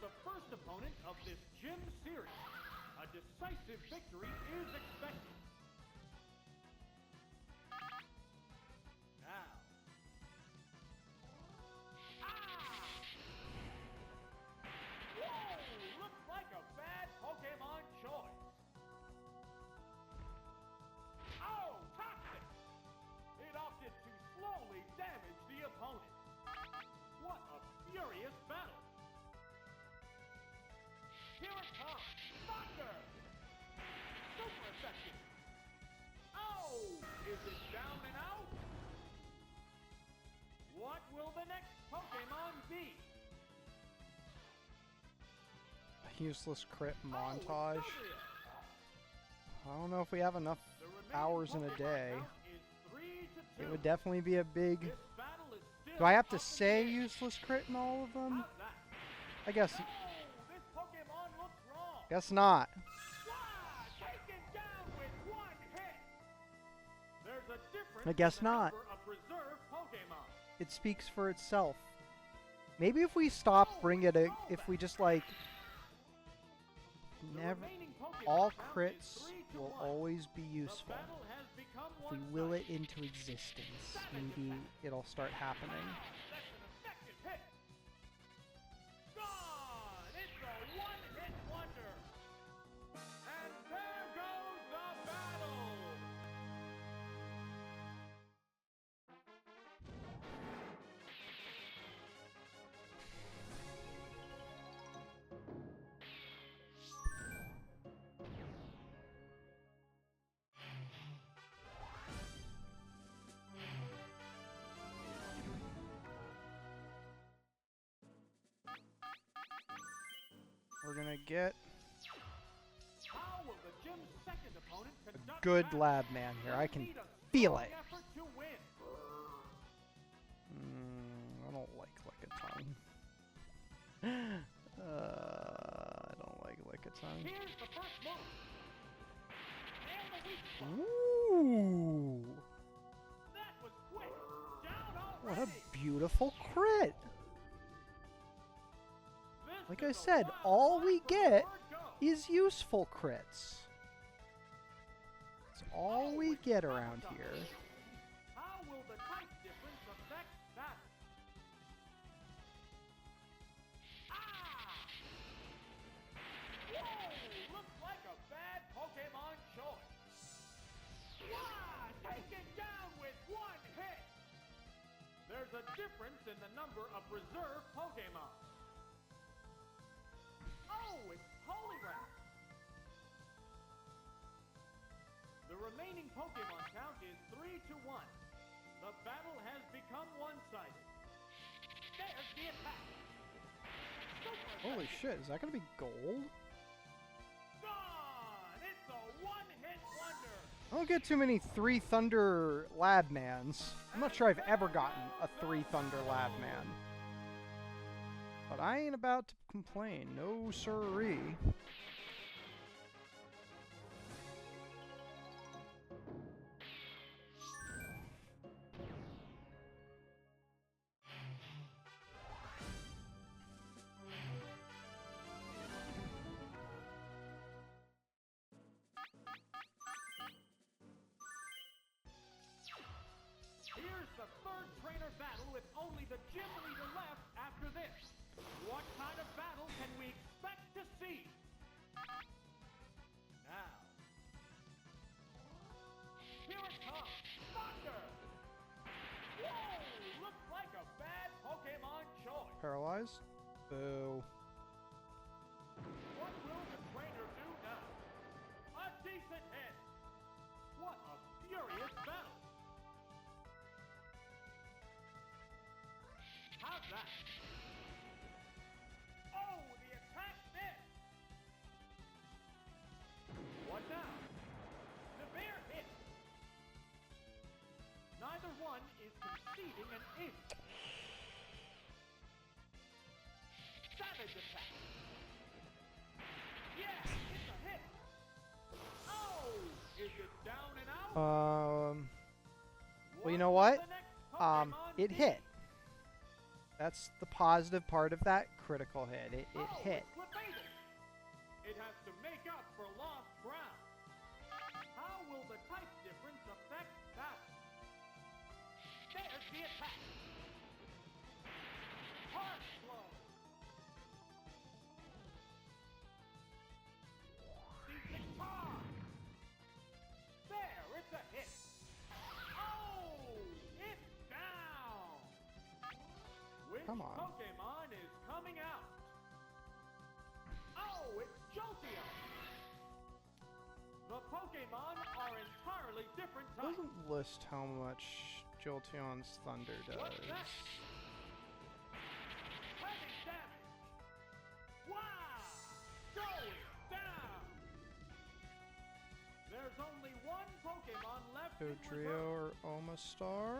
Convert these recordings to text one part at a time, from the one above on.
the first opponent of this gym series. A decisive victory is expected. Now. Whoa! Looks like a bad Pokemon choice. Oh, toxic! It opted to slowly damage the opponent. What a furious battle! Here it comes! Thunder! Super effective! Oh! Is it down and out? What will the next Pokemon be? A useless crit montage. I don't know if we have enough hours in a day. It would definitely be a big... Do I have to say useless crit in all of them? I guess... Guess not. I guess not. It speaks for itself. Maybe if we stop bringing it, if we just like... Never... All crits will always be useful. If we will it into existence, maybe it'll start happening. We're gonna get a good lab man here. I can feel it. I don't like Lickitung. I don't like Lickitung. Ooh! What a beautiful crit! Like I said, all we get is useful crits. It's all we get around here. How will the type difference affect that? Whoa! Looks like a bad Pokemon choice. Wow! Taken down with one hit. There's a difference in the number of reserve Pokemon. Oh, it's Poliwrath! The remaining Pokemon count is 3-1. The battle has become one-sided. There's the attack! Holy shit, is that gonna be gold? Gone! It's a one-hit wonder! I don't get too many 3 Thunder Labmans. I'm not sure I've ever gotten a 3 Thunder Labman. But I ain't about to complain, no siree. Here's the third trainer battle with only the gym leader left after this. What kind of battle can we expect to see? Now. Here it comes. Thunder! Whoa! Looks like a bad Pokemon choice. Paralyzed? Boo. What will the trainer do now? A decent hit. What a furious battle. How's that? Oh, the attack missed! What now? The bear hit! Neither one is conceding an inch. Savage attack! Yes, it's a hit! Oh! Is it down and out? Well, you know what? It hit. That's the positive part of that critical hit. It hit. It's evaded. It has to make up for lost ground. How will the type difference affect that? There's the attack. Hard blow. The guitar. There, it's a hit. Oh, it's down. Which Come on. Pokemon is coming out? Oh, it's Jolteon. The Pokemon are entirely different It types. doesn't list how much Jolteon's Thunder What's does. that? Heavy damage. Wow! Going down. There's only one Pokemon left in Dodrio reserve. or Omastar?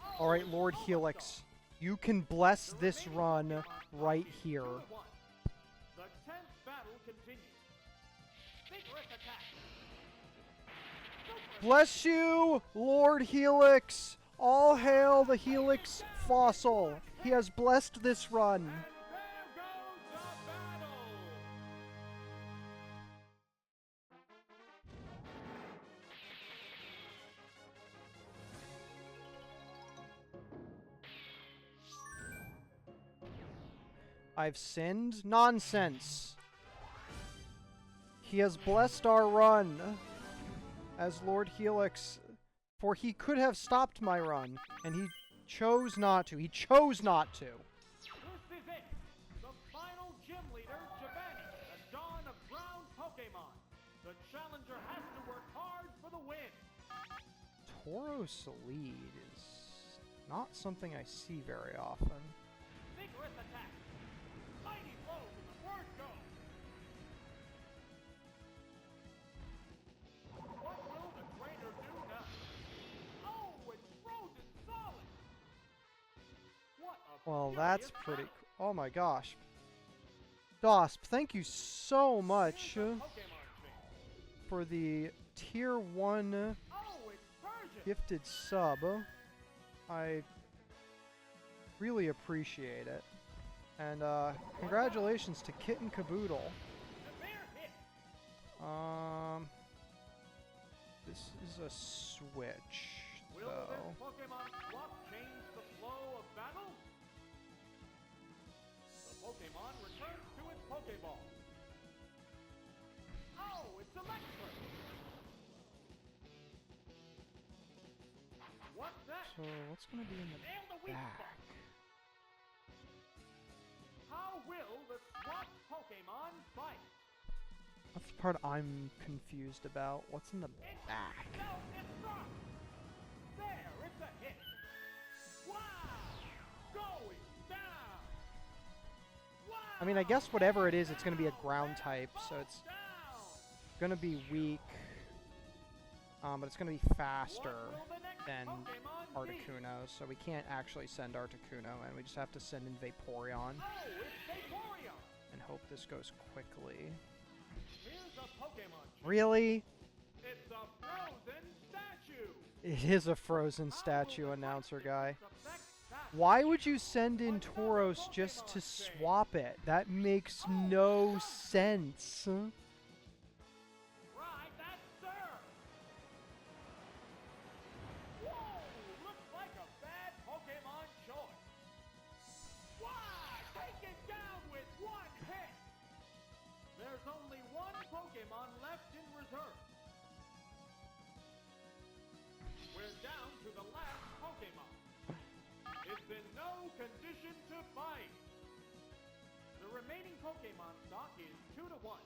Oh, Alright, Lord it's Helix. You can bless The this remaining run Pokemon right is here. 2-1. The 10th battle continues. Vigorous attack. Super Bless you, Lord Helix! All hail the Helix fossil. He has blessed this run. And there goes the battle! I've sinned? Nonsense. He has blessed our run as Lord Helix, for he could have stopped my run, and he chose not to. He chose not to. This is it! The final gym leader, Giovanni, the dawn of ground Pokemon. The challenger has to work hard for the win. Tauros lead is not something I see very often. Vigorous attack. Mighty blow to the word go. What will the trainer do now? Oh, it's frozen solid. What a Well, furious that's pretty battle. Oh my gosh. Dosp, thank you so much Here's a Pokemon thing. for the Tier 1 Oh, it's Persian. gifted sub. I really appreciate it. And congratulations to Kitten Caboodle. The bear hit. This is a switch, Will though. this Pokemon swap change the flow of battle? The Pokemon returns to its Pokeball. Oh, it's electric. What's that? So what's gonna be in the Nail the weak back? spot. How will the swapped Pokemon fight? That's the part I'm confused about. What's in the It's back? self-destruct. There, it's a hit. Wow! Going down. Wow! I mean, I guess whatever it is, it's gonna be a ground type, so it's Down. gonna be weak. But it's gonna be faster What will the next than Pokemon be? Articuno, so we can't actually send Articuno, and we just have to send in Vaporeon Oh, it's Vaporeon. and hope this goes quickly. Here's a Pokemon. Really? It's a frozen statue. It is a frozen How will statue the announcer type guy. difference affect that? Why would you send in Tauros just to swap it? That makes no sense. Right, that's sir. Whoa, looks like a bad Pokemon choice. Wow, take it down with one hit. There's only one Pokemon left in reserve. We're down to the last Pokemon. It's in no condition to fight. The remaining Pokemon stock is 2-1.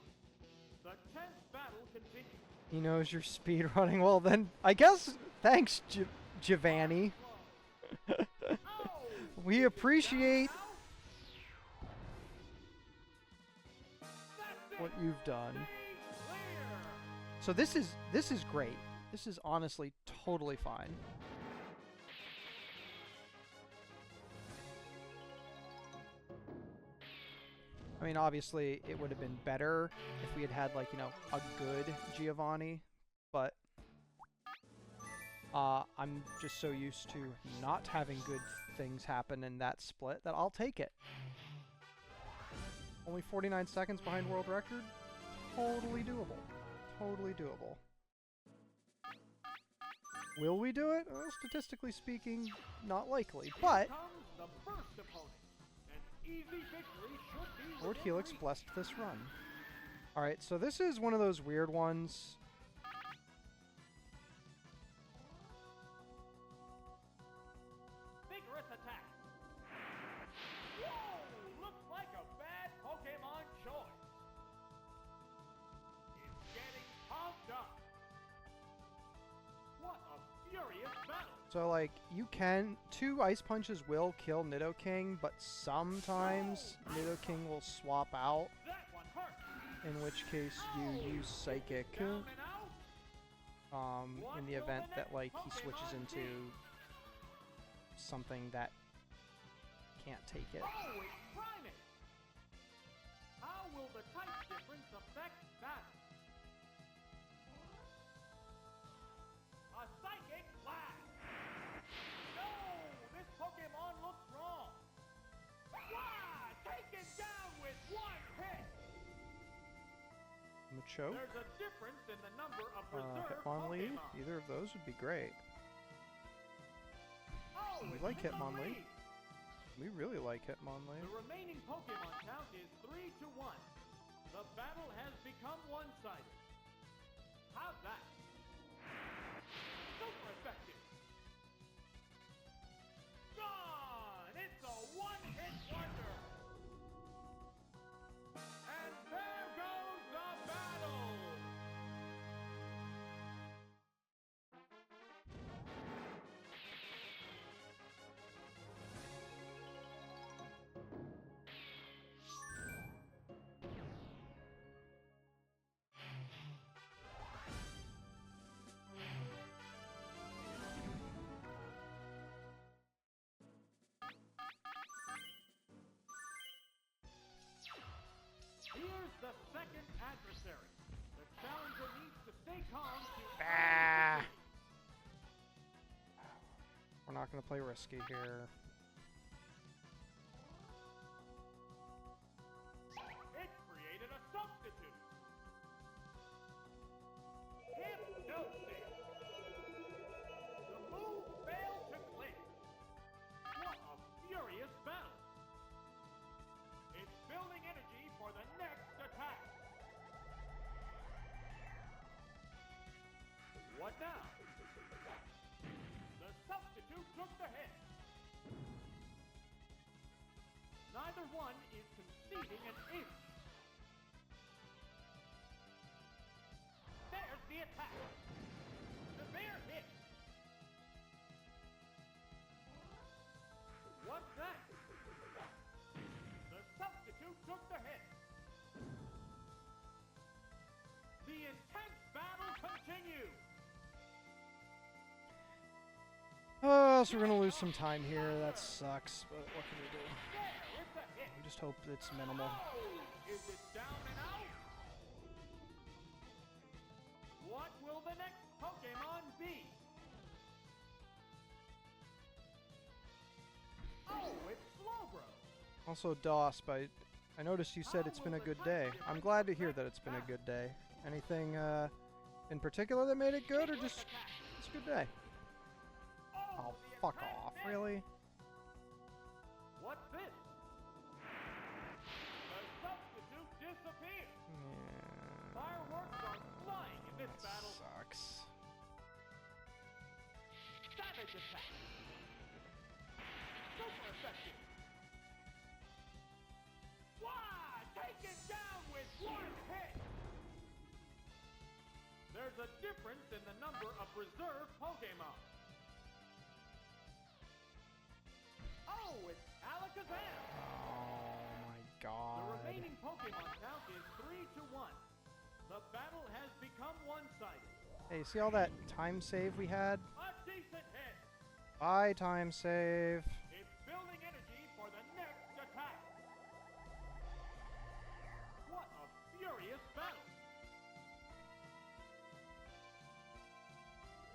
The 10th battle continues. He knows you're speedrunning. Well, then, I guess, thanks, Giovanni. Oh, We appreciate now? That's it. what you've done. Stay clear. So this is great. This is honestly totally fine. I mean, obviously, it would have been better if we had had, like, you know, a good Giovanni, but I'm just so used to not having good things happen in that split that I'll take it. Only 49 seconds behind world record? Totally doable. Totally doable. Will we do it? Well, statistically speaking, not likely, but Lord Helix blessed this run. Alright, so this is one of those weird ones. Vigorous attack. Whoa! Looks like a bad Pokemon choice. It's getting pumped up. What a furious battle. So, like, you can... 2 Ice Punches will kill Nidoking, but sometimes Nidoking will swap out. That one hurt. In which case you use Psychic. In the event that, like, he switches into something that can't take it. Oh, it's priming. How will the type difference affect battle? A psychic blast. No, this Pokemon looks wrong. Wow, taken down with one hit. Machoke? There's a difference in the number of reserve Hitmonlee? Pokemon. Either of those would be great. Oh, We it's like in the Hitmonlee. lead. We really like Hitmonlee. The remaining Pokemon count is 3-1. The battle has become one-sided. How's that? Super effective. Gone! It's a one-hit wonder. And there goes the battle. Here's the second adversary. The challenger needs to stay calm to We're not going to play risky here. It created a substitute. Hypnosis. The move failed to click. What a furious battle. It's building energy for the next attack. What now? The substitute took the hit. Neither one is conceding an inch. There's the attack. Severe hit. What's next? The substitute took the hit. The intense battle continues. Oh, so we're going to lose some time here. That sucks, but what can we do? There, it's a hit. We just hope it's minimal. Oh, is it down and out? What will the next Pokemon be? Oh, it's Slowbro. Also, DOS, but I noticed you said it's been a good day. I'm glad to hear that it's been a good day. Anything in particular that made it good, or just it's a good day? Oh, fuck off. Really? What's this? The substitute disappeared. Yeah, Fireworks are flying in this that battle. sucks. Savage attack. Super effective. Wow! Taken down with one hit. There's a difference in the number of reserve Pokemon. Oh, it's Alakazam. Oh my The god. remaining Pokemon count is 3-1. The battle has become one-sided. Hey, see all that time save we had? A decent hit. Bye, time save. It's building energy for the next attack. What a furious battle.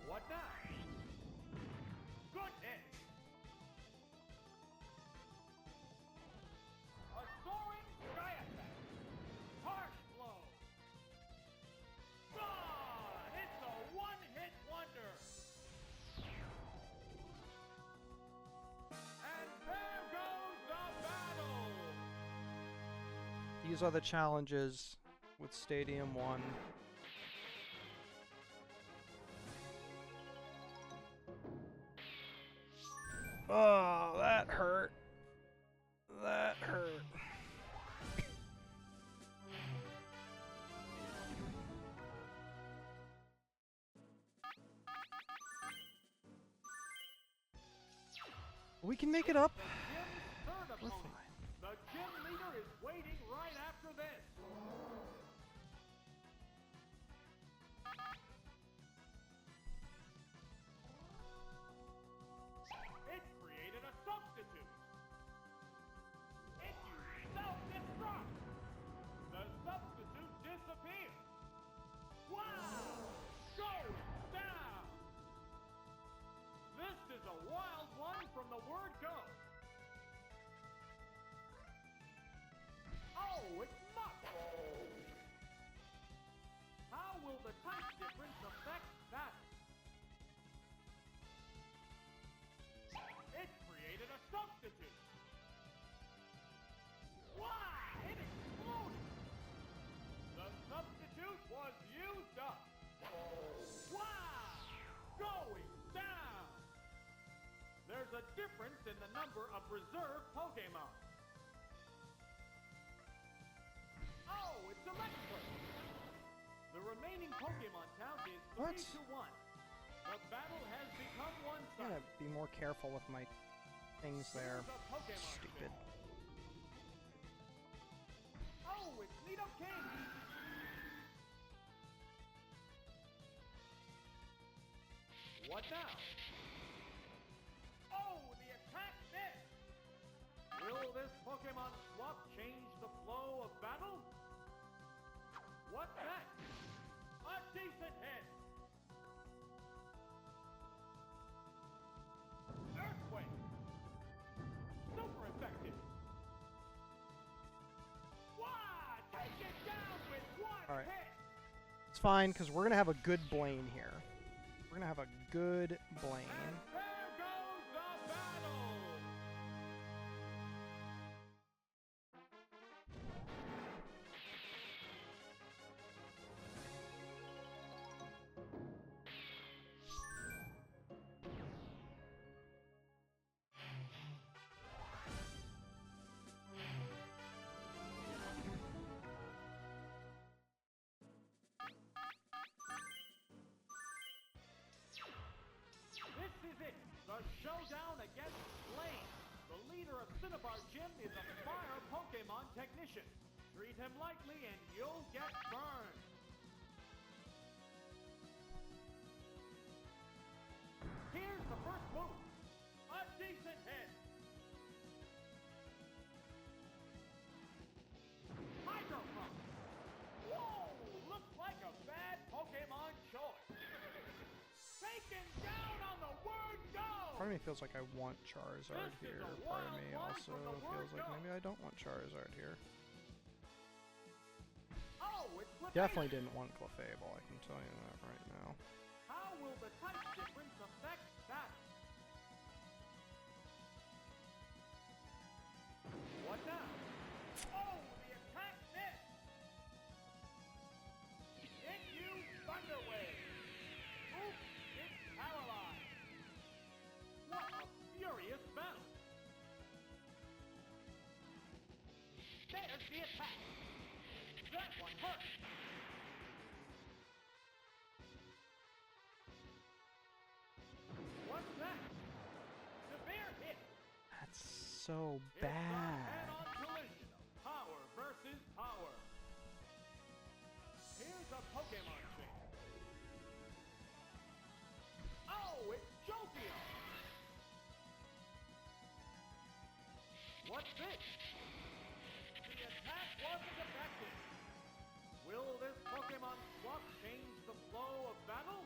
What now? these are the challenges with Stadium 1. Oh, that hurt. That hurt. We can make it up. We're fine. The gym leader is waiting right after this. It created a substitute. It used self-destruct. The substitute disappeared. Wow! Going down. This is a wild one from the word go. Oh, it's muck. How will the type difference affect that? It created a substitute. Wow! It exploded. The substitute was used up. Wow! Going down. There's a difference in the number of reserve Pokemon. Oh, it's electric. The remaining Pokemon count is 3 to 1. The battle has become I'm one-sided. gonna be more careful with my things there. Here's a Pokemon Stupid. field. Oh, it's Nidoking. What now? Oh, the attack missed. Will this Pokemon swap change the flow of battle? What's next? A decent hit. Earthquake. Super effective. Wow! Take it down with one All right. hit. It's fine, because we're gonna have a good Blaine here. We're gonna have a good Blaine. And there goes the battle. This is it, the showdown against Blaine. The leader of Cinnabar Gym is a fire Pokemon technician. Treat him lightly and you'll get burned. Here's the first move. A decent hit. Hydro Pump. Whoa, looks like a bad Pokemon choice. Taken down on the word go. Part of me feels like I want Charizard here. Part of me also feels like maybe I don't want Charizard here. Oh, it's Clefable. Definitely didn't want Clefable, I can tell you that right now. How will the type difference affect that? What now? Oh, the attack missed. It used Thunder Wave. Oops, it's paralyzed. What a furious battle. There's the attack. That one hurt. What's that? Severe hit. That's so It's a bad. head-on collision of power versus power. Here's a Pokemon chain. Oh, it's Jolteon. What's this? The attack wasn't effective. Will this Pokemon swap change the flow of battle?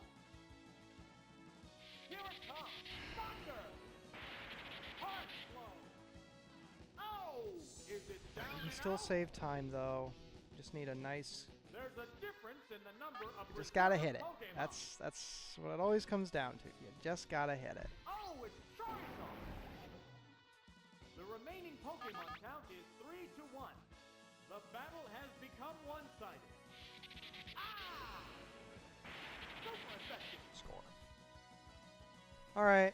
Here it comes. Thunder. Harsh blow. Oh, is it down We can and still out? save time though. Just need a nice. There's a difference in the number of Just gotta reserve hit it. Pokemon. That's what it always comes down to. You just gotta hit it. Oh, it's Charizard. The remaining Pokemon count is 3 to 1. The battle one-sided. Ah! Super effective. Score. Alright.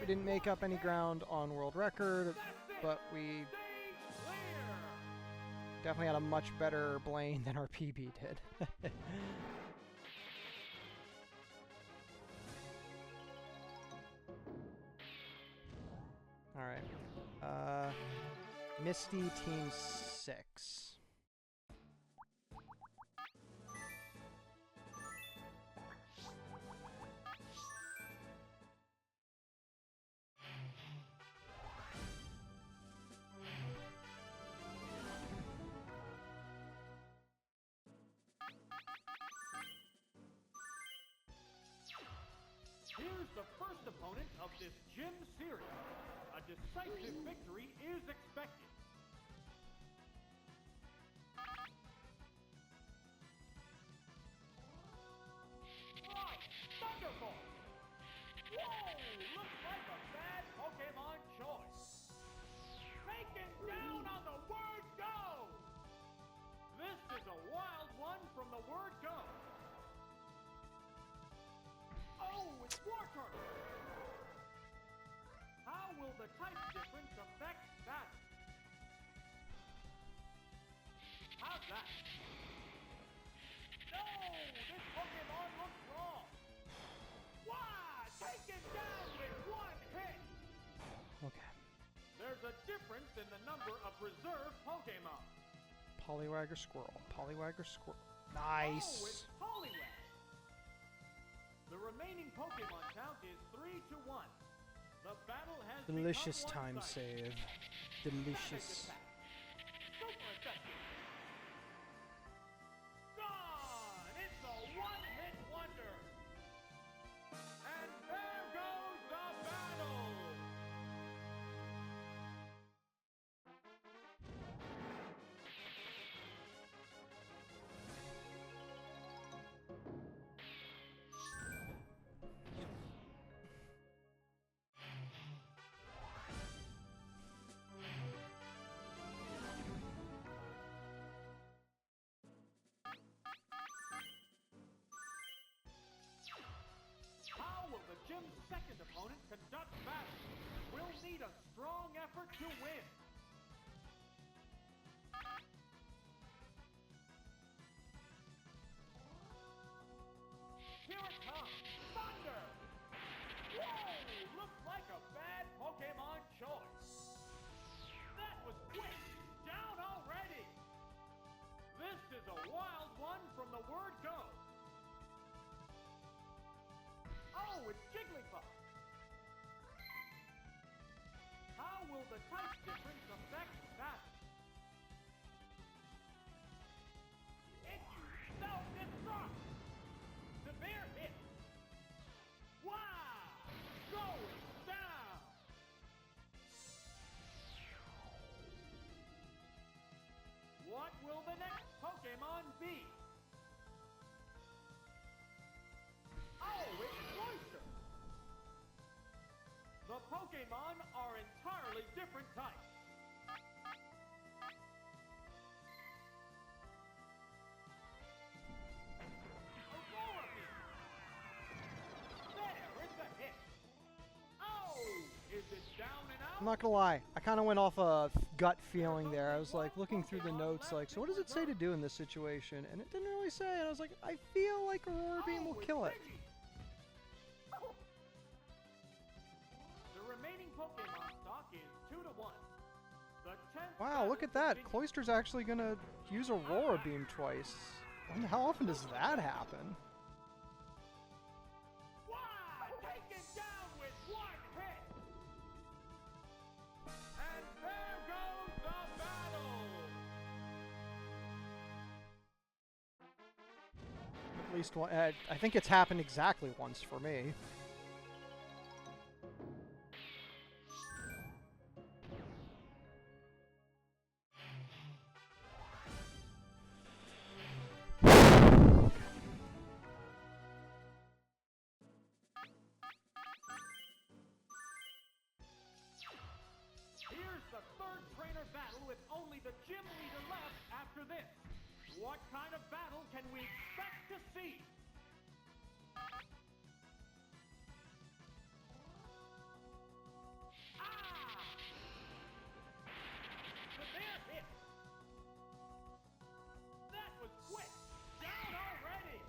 We didn't make up any ground on world record, but we Stay clear. definitely had a much better Blaine than our PB did. Alright. Misty Team 6. Here's the first opponent of this gym series. A decisive victory is expected. Right, Thunderbolt! Whoa, looks like a bad Pokemon choice. Taken down on the word go! This is a wild one from the word go. Oh, it's War Turtle! How will the type difference affect that? How's that? No! This Pokemon looks wrong! Wow! Taken down with one hit! Okay. There's a difference in the number of reserve Pokemon. Poliwagger Squirrel. Poliwagger Squirrel. Oh, Nice! it's Poliwag! The remaining Pokemon count is 3-1. The battle has Delicious become time one-sided. save. Savage Delicious. attack. Super effective. Gone! It's a one-hit wonder. And there goes the battle. How will the gym's second opponent conduct battle? We'll need a strong effort to win. Here it comes. Thunder! Whoa! Looks like a bad Pokemon choice. That was quick. Down already. This is a wild one from the word go. Oh, it's Jigglypuff. How will the type difference affect that? It used self-destruct. Severe hit. Wow! Going down. What will the next Pokemon be? Oh, it's Cloyster! The Pokemon are entirely different types. Aurora Beam! There, it's a hit! Oh! Is it down and out? I'm not gonna lie, I kind of went off a gut feeling there. I was like looking through the notes, like, so what does it say to do in this situation? And it didn't really say, and I was like, I feel like Aurora Beam will it's kill it. Pidgey. The remaining Pokemon stock is 2-1. The 10th Wow, battle look at that. continues. Cloyster's actually gonna use Aurora Beam twice. And how often does that happen? Wow! Taken down with one hit! And there goes the battle! At least one. I think it's happened exactly once for me. Here's the third trainer beginner battle with only the gym leader left after this. What kind of battle can we expect to see? Severe hit. That was quick. Down already.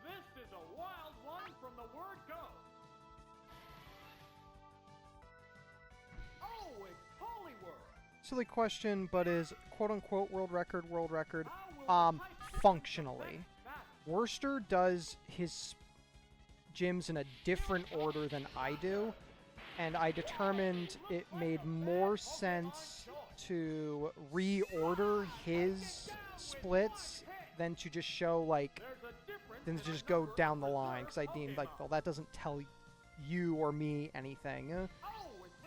This is a wild one from the word go. Oh, it's Hollywood. Silly question, but is quote-unquote world record? Functionally. Worcester does his gyms in a different order than I do, and I determined it made more sense to reorder his splits than to just show, like, than to just go down the line, because I deemed, like, well, that doesn't tell you or me anything,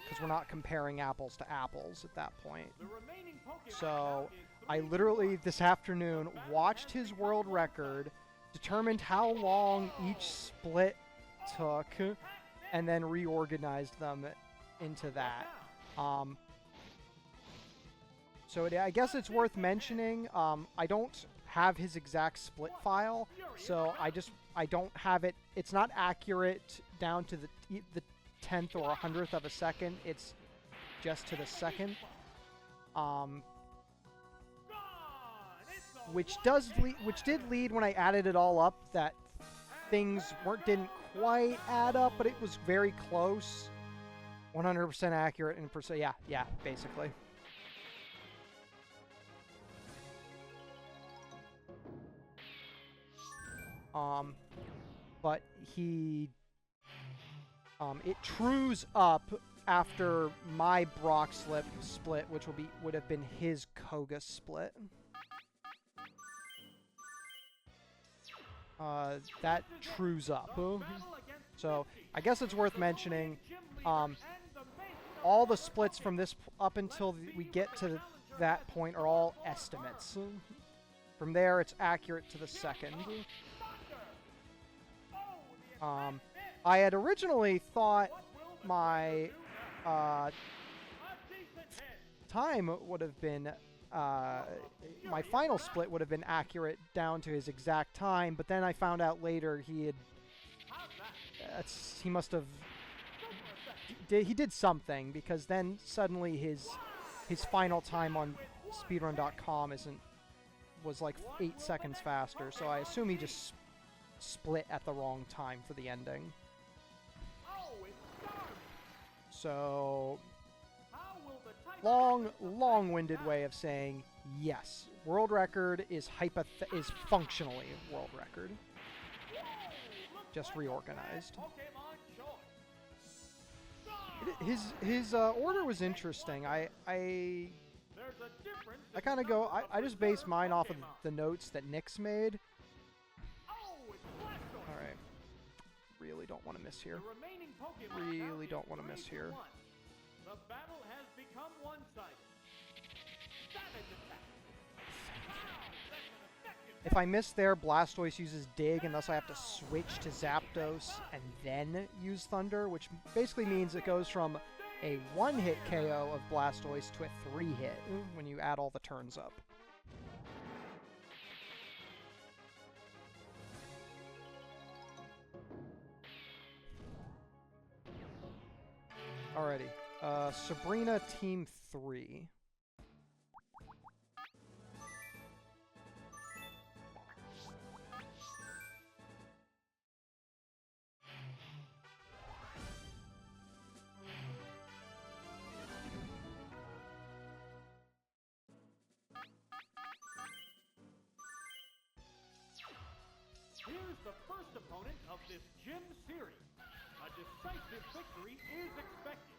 because we're not comparing apples to apples at that point. So I literally, this afternoon, watched his world record, determined how long each split took, and then reorganized them into that. So I guess it's worth mentioning, I don't have his exact split file, so I don't have it, it's not accurate down to the 10th or 100th of a second, it's just to the second. Which did lead when I added it all up that things didn't quite add up, but it was very close. 100% accurate and yeah, basically. But it trues up after my Brock split, which would have been his Koga split. That trues up. So I guess it's worth mentioning. All the splits from this up until we get to that point are all estimates. From there, it's accurate to the second. I had originally thought my time would have been, my final split would have been accurate down to his exact time, but then I found out later he must have, he did something, because then suddenly his final time on speedrun.com was like 8 seconds faster, so I assume he just split at the wrong time for the ending. So, long-winded way of saying yes. World record is functionally world record, just reorganized. His order was interesting. I kind of go. I just base mine off of the notes that Nick's made. All right. Really don't want to miss here. Really don't want to miss here. The battle has become one-sided. If I miss there, Blastoise uses Dig, and thus I have to switch to Zapdos and then use Thunder, which basically means it goes from a 1-hit KO of Blastoise to a 3-hit when you add all the turns up. Alrighty. Sabrina Team 3. Here's the first opponent of this gym series. A decisive victory is expected.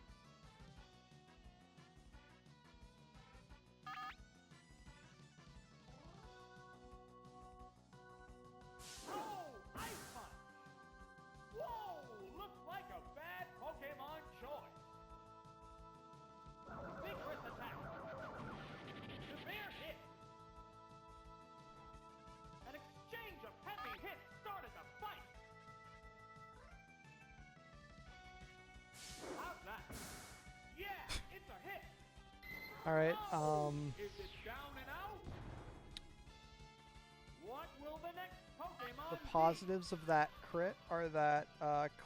Oh, Ice Punch! Whoa, looks like a bad Pokemon choice. Vigorous attack. Severe hit. An exchange of heavy hits started the fight. How's that? Alright, Is it down and out? What will the next Pokemon the positives of that crit are that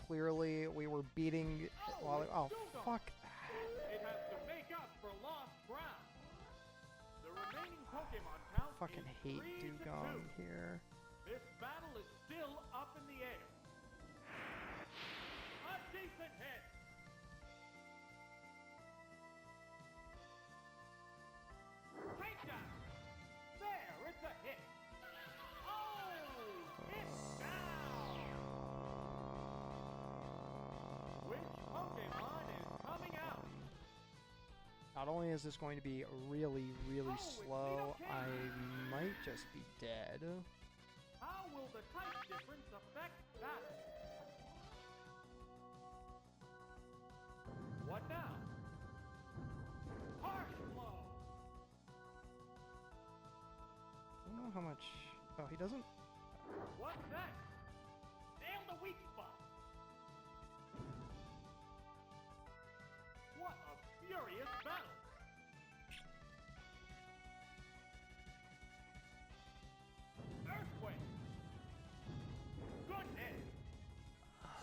clearly we were beating... Oh, fuck that. It has to make up for lost ground. The remaining Pokemon count Fucking is hate 3 to 2. Dugong here. This battle is still up in the air. A decent hit. Takedown. There, it's a hit. Oh, it's down. Which Pokemon is coming out? Not only is this going to be really, really slow, I might just be dead. How will the type difference affect that? What now? Harsh blow. I don't know how much... Oh, he doesn't... What's next? Nail the weak spot. What a furious battle. Earthquake. Goodness.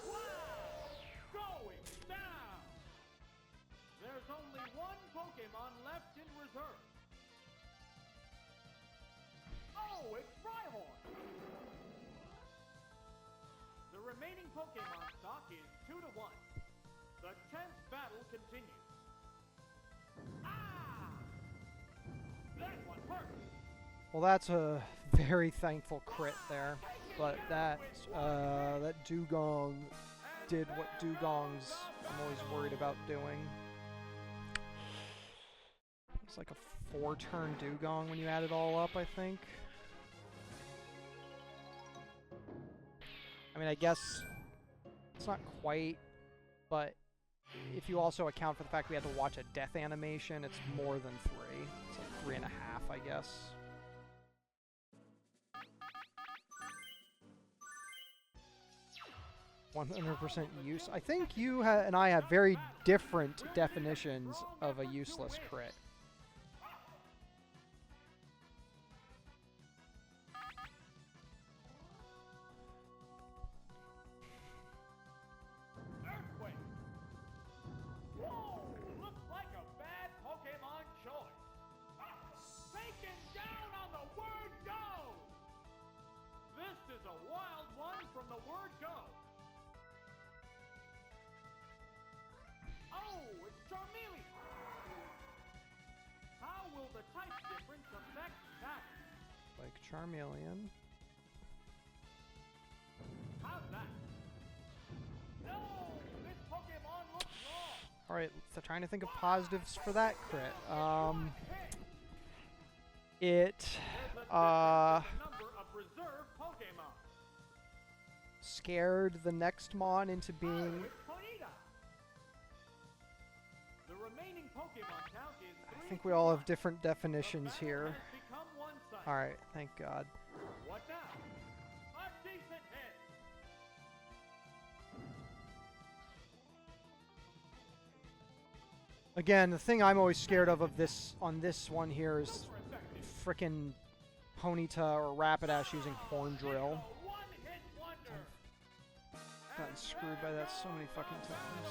Wow. Going down. There's only one Pokemon left in reserve. Oh, it's Rhyhorn. The remaining Pokemon stock is 2 to 1. The tense battle continues. Ah! That one hurt. Well, that's a very thankful crit there. But that Dugong did what Dugongs I'm always worried about doing. It's like a 4-turn Dugong when you add it all up, I think. I mean, I guess it's not quite, but if you also account for the fact we had to watch a death animation, it's more than 3. It's like 3.5, I guess. "100% use." I think you and I have very different definitions of a useless crit. Earthquake. Whoa! Looks like a bad Pokemon choice. Taken down on the word go. This is a wild one from the word go. Oh, it's Charmeleon. How will the type difference affect that? Like Charmeleon. How's that? No! This Pokemon looks wrong! Alright, so trying to think of positives for that crit. Scared the next Mon into being... I think we all have different definitions here. Alright, thank God. What now? A decent hit. Again, the thing I'm always scared of this on this one here is frickin' Ponyta or Rapidash using Horn Drill. One-hit wonder. Gotten screwed by that so many fucking times.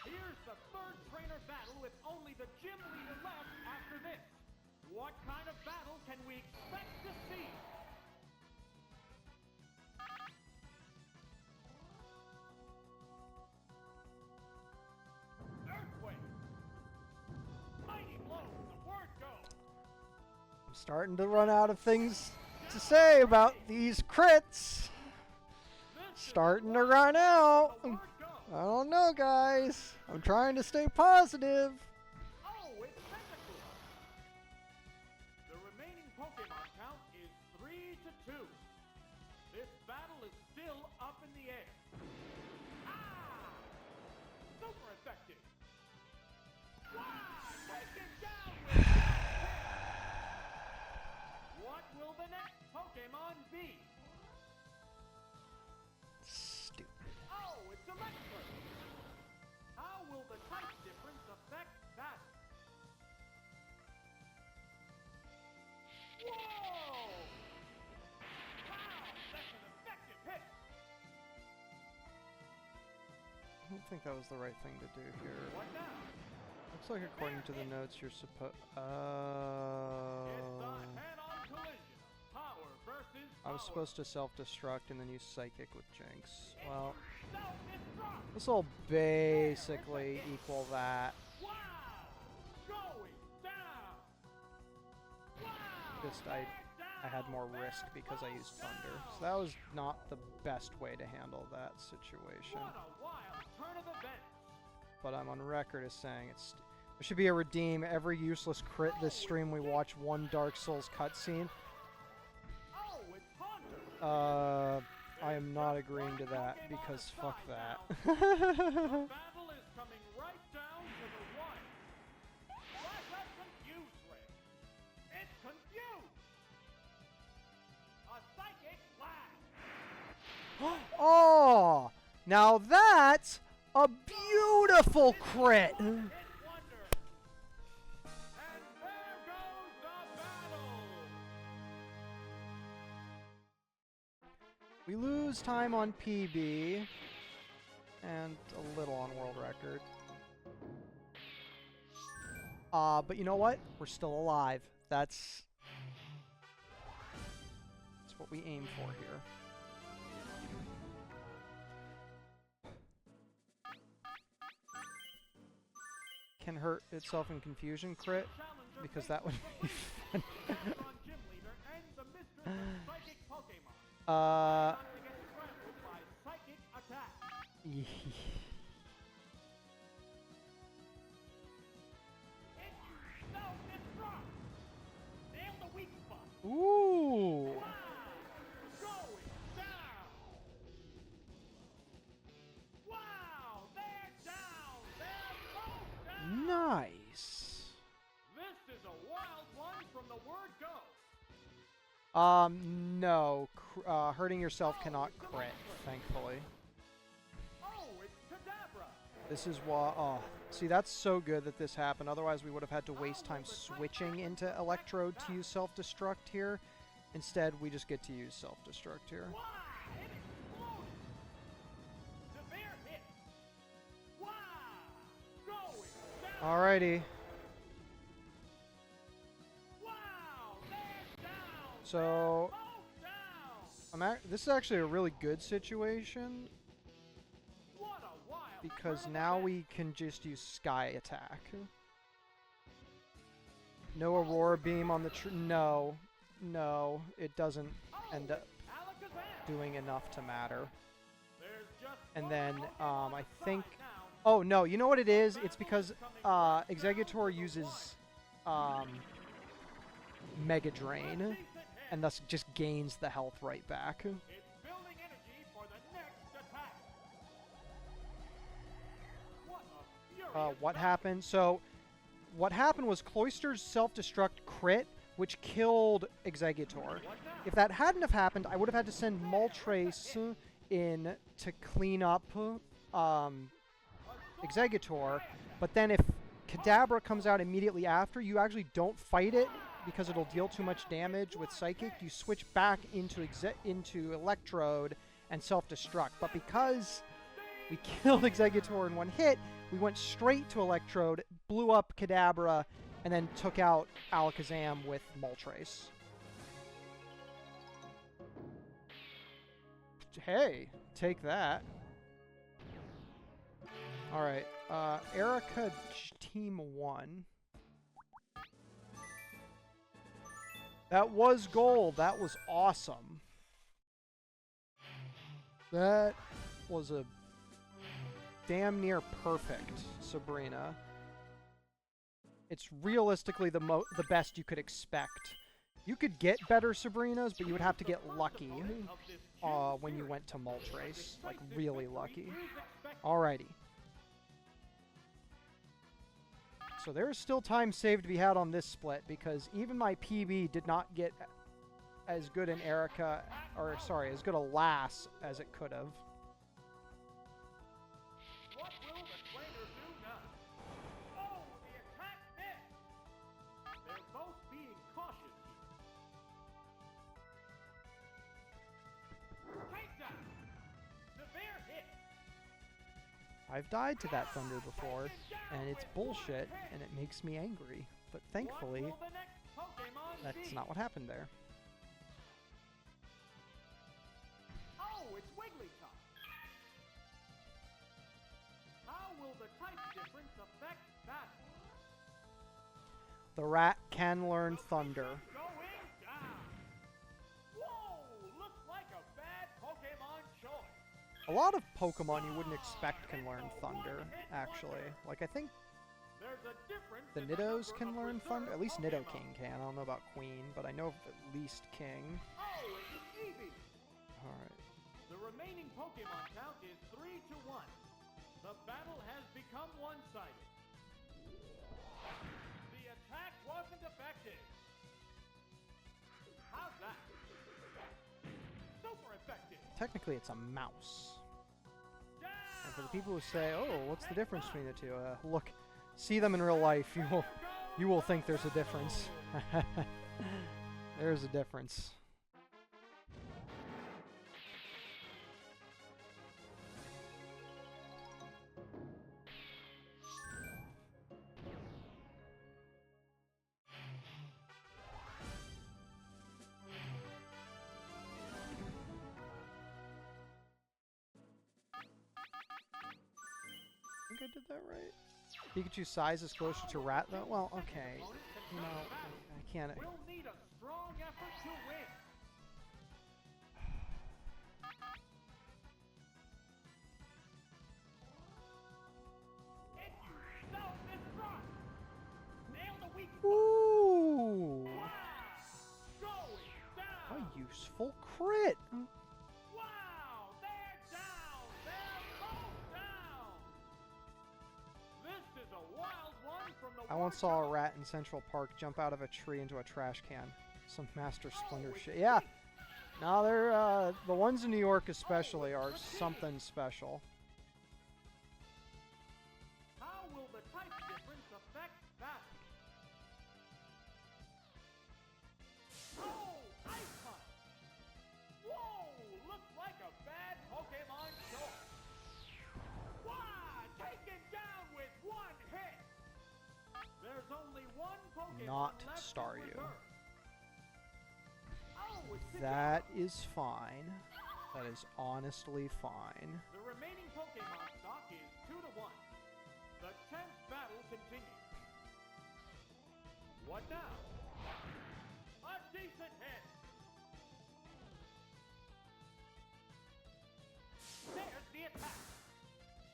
Here's the third trainer battle with only the gym leader left after this. What kind of battle can we expect to see? Earthquake. Mighty blow, the word go. I'm starting to run out of things to say about these crits. Starting to run out. I don't know, guys. I'm trying to stay positive. Oh, it's Tentacle. The remaining Pokemon count 2. This battle is still up in the air. Ah! Super effective. Wow! Taken down with one hit. What will the next Pokemon be? Stupid. Oh, it's electric. How will the type difference affect that? Whoa! Wow, that's an effective hit. I don't think that was the right thing to do here. What now? Looks like according to the notes you're supposed... It's a head-on collision. Power versus I was power. supposed to self-destruct and then use Psychic with Jinx. Well, Self-destruct. this will basically equal that. Wow! Going down. Wow! Just I had more risk because I used Thunder. So that was not the best way to handle that situation. What a wild turn of events. But I'm on record as saying it's... There should be a redeem. Every useless crit this stream we watch one Dark Souls cutscene. Oh, it's Haunter. I am not agreeing to that because fuck that. The battle is coming right down to the wire. Flash up confused ray. It's confused. A psychic blast. Oh! Now that's a beautiful crit! Hit wonder. And there goes the battle. We lose time on PB and a little on world record. But you know what? We're still alive. That's what we aim for here. Can hurt itself in confusion crit because that would be fun. Ooh. Nice. This is a wild one from the word go. No. Hurting yourself cannot crit, thankfully. Oh, it's Kadabra. This is why... Oh, see, that's so good that this happened. Otherwise, we would have had to waste time switching into Electrode to use Self-Destruct here. Instead, we just get to use Self-Destruct here. Wow, it exploded. Severe hit. Wow, going down. Alrighty. Wow, they're down. So... Both down. This is actually a really good situation What a wild because turn now of we can just use Sky Attack. No Aurora Beam on the no, it doesn't end up doing enough to matter. And then I think, oh no, you know what it is? It's because Exeggutor uses Mega Drain, and thus just gains the health right back. It's building energy for the next attack. What a furious What happened? So, what happened was Cloyster's self-destruct crit, which killed Exeggutor. If that hadn't have happened, I would have had to send Moltres in to clean up Exeggutor. But then if Kadabra comes out immediately after, you actually don't fight it because it'll deal too much damage with Psychic. You switch back into Electrode and self-destruct. But because we killed Exeggutor in one hit, we went straight to Electrode, blew up Kadabra, and then took out Alakazam with Moltres. Hey, take that. Alright, Erica Team 1. That was gold. That was awesome. That was a damn near perfect Sabrina. It's realistically the best you could expect You could get better Sabrinas, but you would have to get lucky when you went to Moltres. Like, really lucky. Alrighty. So there is still time saved to be had on this split, because even my PB did not get as good an Erica, or sorry, as good a Lass as it could have. What will the trainer do now? Oh, the attack missed! They're both being cautious here. Takedown! Severe hit! I've died to that Thunder before, and it's bullshit, and it makes me angry. But thankfully, that's not what happened there. Oh, it's Wigglytuff! How will the type difference affect that? The rat can learn Thunder. Going down! Whoa! Looks like a bad Pokemon choice. A lot of Pokemon you wouldn't expect can learn Thunder, actually. Like, I think There's a difference the in Niddos number can of learn reserve Thunder. At least Nido Pokemon. King can. I don't know about Queen, but I know of at least King. Oh, it's Eevee! Alright. The remaining Pokemon count is 3-1. The battle has become one-sided. The attack wasn't effective. How's that? Super effective. Technically, it's a mouse. Down! And for the people who say, "Oh, what's the difference between the two?" Look, see them in real life. You will think there's a difference. There's a difference. I think I did that right. Pikachu's size is closer to rat, though? Well, okay. You know, I can't... We'll need a strong effort to win. If you self-destruct, nail the weak spot. Ooh! Wow! Going A down. useful crit! Wow! They're down. They're both down. This is a wild one from the. I once saw a rat in Central Park jump out of a tree into a trash can. Some Master Splinter shit. Yeah! No, they're, the ones in New York especially are something special. How will the type difference affect that? Oh, Ice Punch! Whoa, looks like a bad Pokemon choice. Wow, taken down with one hit. There's only one Pokemon Not left in Staryu. reserve. Oh, it's That is fine. That is honestly fine. The remaining Pokemon stock is 2-1. The tense battle continues. What now? A decent hit. There's the attack.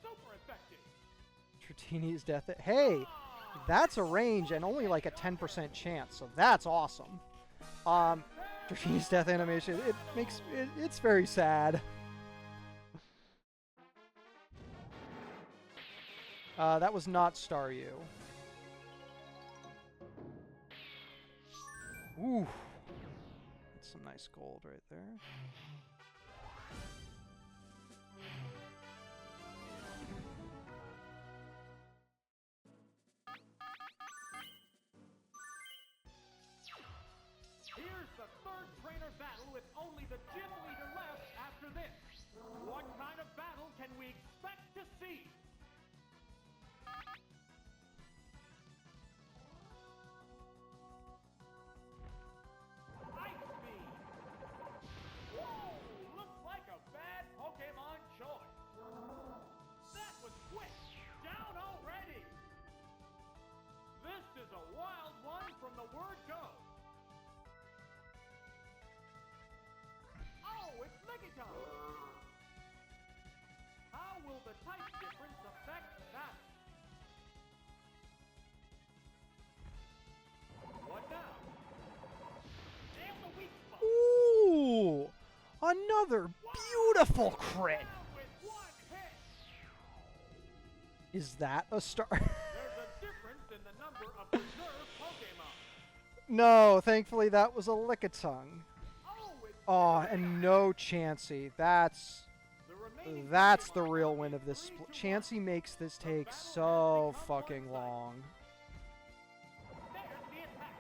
Super effective. Tritini's death. Hey! That's a range and only like a 10% chance, so that's awesome. Tritini's death animation, it's very sad. That was not Staryu. Ooh. That's some nice gold right there. Here's the third trainer battle with only the gym leader left after this. What kind of battle can we expect to see? Ice Beam! Whoa! Looks like a bad Pokemon choice. That was quick! Down already! This is a wild one from the word go. Oh, it's Megaton! How will the type difference affect that? What now? Another beautiful crit. Down with one hit. Is that a star? There's a difference in the number of reserve Pokemon. No, thankfully that was a Lickitung. Oh, it's Oh, and no Chansey. That's the remaining the Pokemon real count win is of this. 3 to 1. Chansey makes this take battle has so become fucking one-sided. long. There's the attack.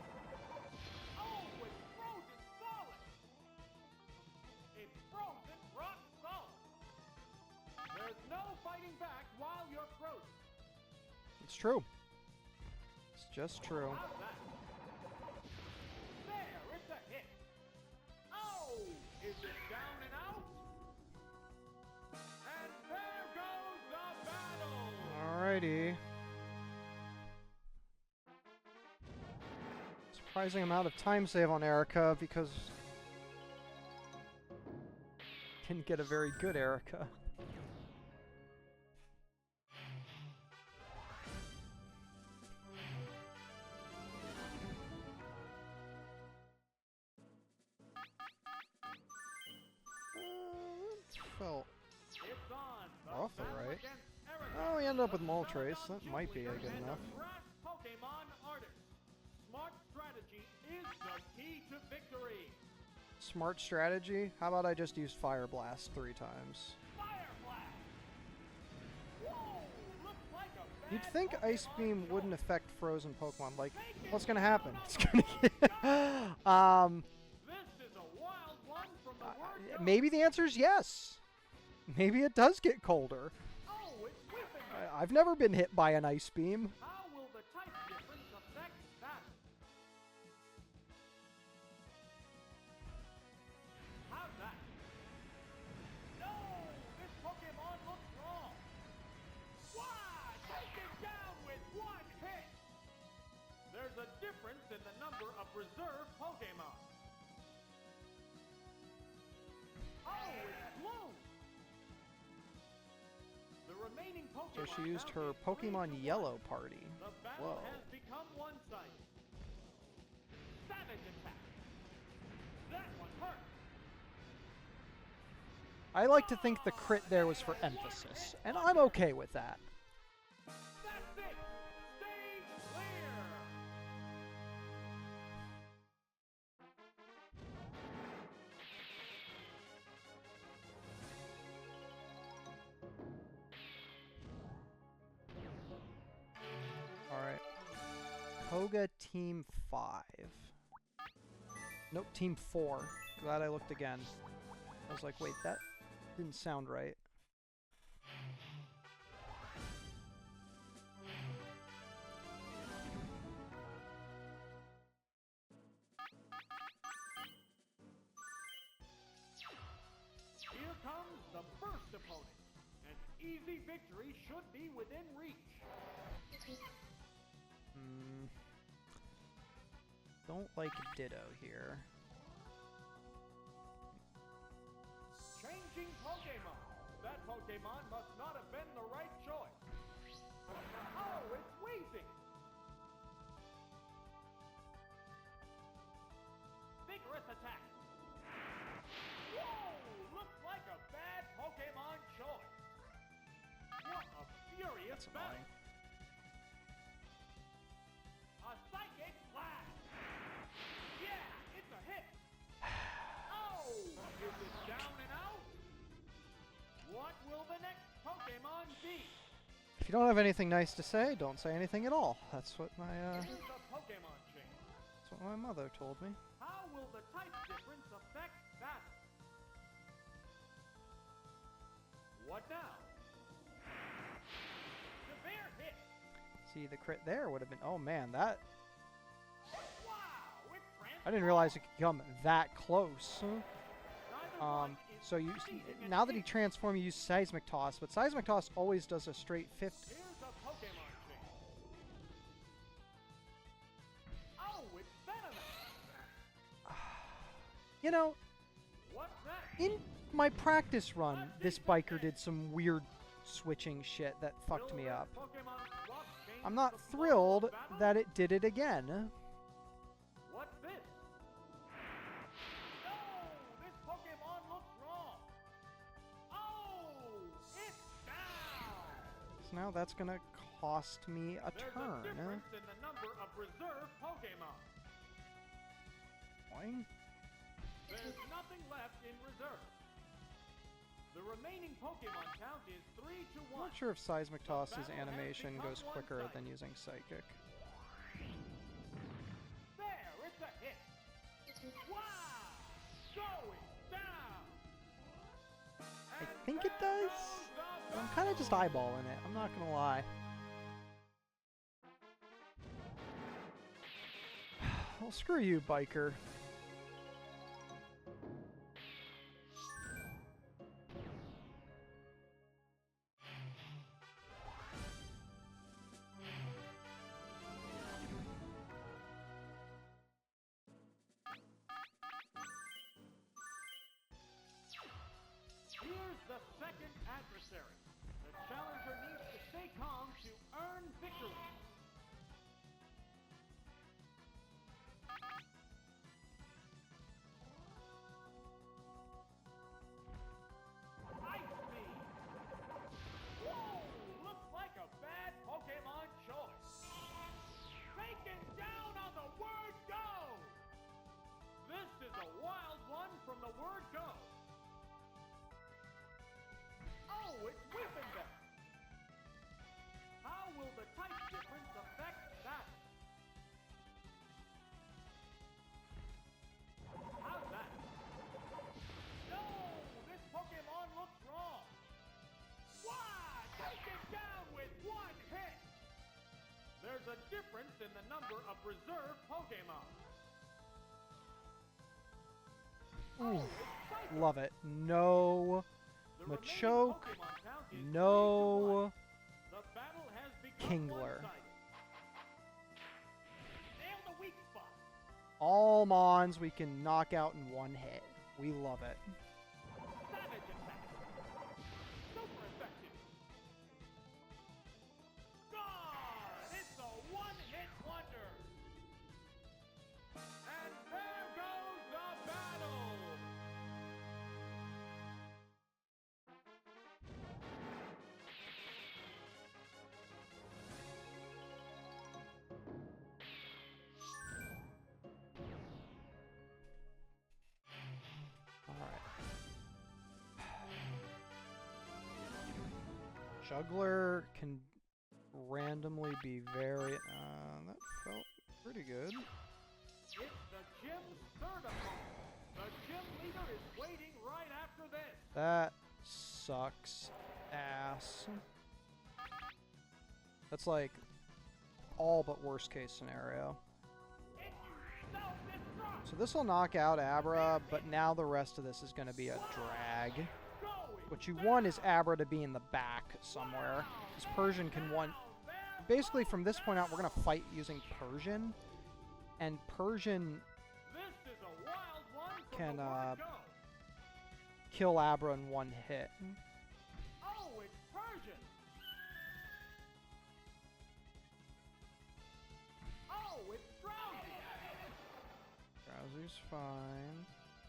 Oh, it's frozen solid. It's frozen rock solid. There's no fighting back while you're frozen. It's true. It's just true. How's that? There, it's a hit. Oh, is it down and out? And there goes the battle. Alrighty. Surprising amount of time save on Erica because didn't get a very good Erica. Felt It's on. The awful, battle right? against Erica. Oh, we end up with The Moltres. Celadon That might be Junior good and enough. the Brass Pokemon artist. Smart strategy is the key to victory. Smart strategy? How about I just use Fire Blast 3 times? Fire Blast. Whoa, looks like a bad You'd think Ice Pokemon Beam choice. wouldn't affect frozen Pokemon. Like, Take it. what's gonna happen? No, no, It's no, gonna no, get This is a wild one from the word go. maybe the answer is yes. Maybe it does get colder. Oh, it's whipping. I've never been hit by an Ice Beam. How will the type difference affect that? How's that? No! This Pokemon looks wrong! Why? Taken down with one hit! There's a difference in the number of reserve Pokemon. Oh, it's blue! The remaining Pokemon So she used count her is 3 to Pokemon 1. Yellow party. The battle Whoa. has become one-sided. Savage attack. That one hurt. I like to think the crit there was for emphasis, and I'm okay with that. That's it. Stay clear. Alright. Koga Team 5. Nope, Team 4. Glad I looked again. I was like, wait, that didn't sound right. Here comes the first opponent. An easy victory should be within reach. Don't like Ditto here. Changing Pokemon. That Pokemon must not have been the right choice. Oh, it's wheezing. Vigorous attack. Whoa, looks like a bad Pokemon choice. What a furious That's battle. annoying. A psychic blast. Yeah, it's a hit. Oh, is it down and out? What will the next Pokemon be? If you don't have anything nice to say, don't say anything at all. That's what my Here's a Pokemon chain. that's what my mother told me. How will the type difference affect that? What now? Severe hit. See, the crit there would have been. Oh man, that Wow, it I didn't realize it could come that close. Neither one is So you receiving an now that he hit. transformed, you use Seismic Toss, but Seismic Toss always does a straight 50. Here's a Pokemon chain. Oh, it's venomous. You know, What's that? in my practice run, this biker did some weird switching shit that fucked me up. I'm not thrilled that it did it again. What's this? No! This Pokemon looks So now that's gonna cost me a There's turn. a difference in the number of reserve Pokemon. Boing. There's nothing left in reserve. The remaining Pokemon count is 3 to 1. I'm not sure if Seismic Toss's battle has animation become goes quicker one-sided. than using Psychic. There, it's a hit. Wow! Going down. I think it does. But I'm kind of just eyeballing it. I'm not gonna lie. Well, screw you, biker. Here's the second adversary. The challenger needs to stay calm to earn victory. Ice Beam! Whoa! Looks like a bad Pokemon choice. Taken down on the word go! This is a wild one from the word go. Oh, it's Whipping Bell. How will the type difference affect that? How's that? No! This Pokemon looks wrong. Why? Take it down with one hit! There's a difference in the number of reserve Pokemon. Ooh, love it. No The Machoke, remaining Pokemon count is 3 to 1. no The battle has become Kingler. one-sided. Nail the weak spot. All Mons we can knock out in one hit. We love it. Savage attack. Super effective. Guard! It's a one-hit wonder. And there goes the battle. Alright. Juggler can randomly be very... that felt pretty good. It's the gym's third opponent. The gym leader is waiting right after this. That sucks ass. That's like all but worst case scenario. If you self-destruct, So this will knock out Abra, but now the rest of this is going to be a drag. going What you want is Abra to be in the back somewhere, because Persian can one... Basically, from this point out, we're going to fight using Persian, and Persian This is a wild one from can the word go. kill Abra in one hit. Oh, it's Persian. Oh, it's Drowsy. Drowsy's fine.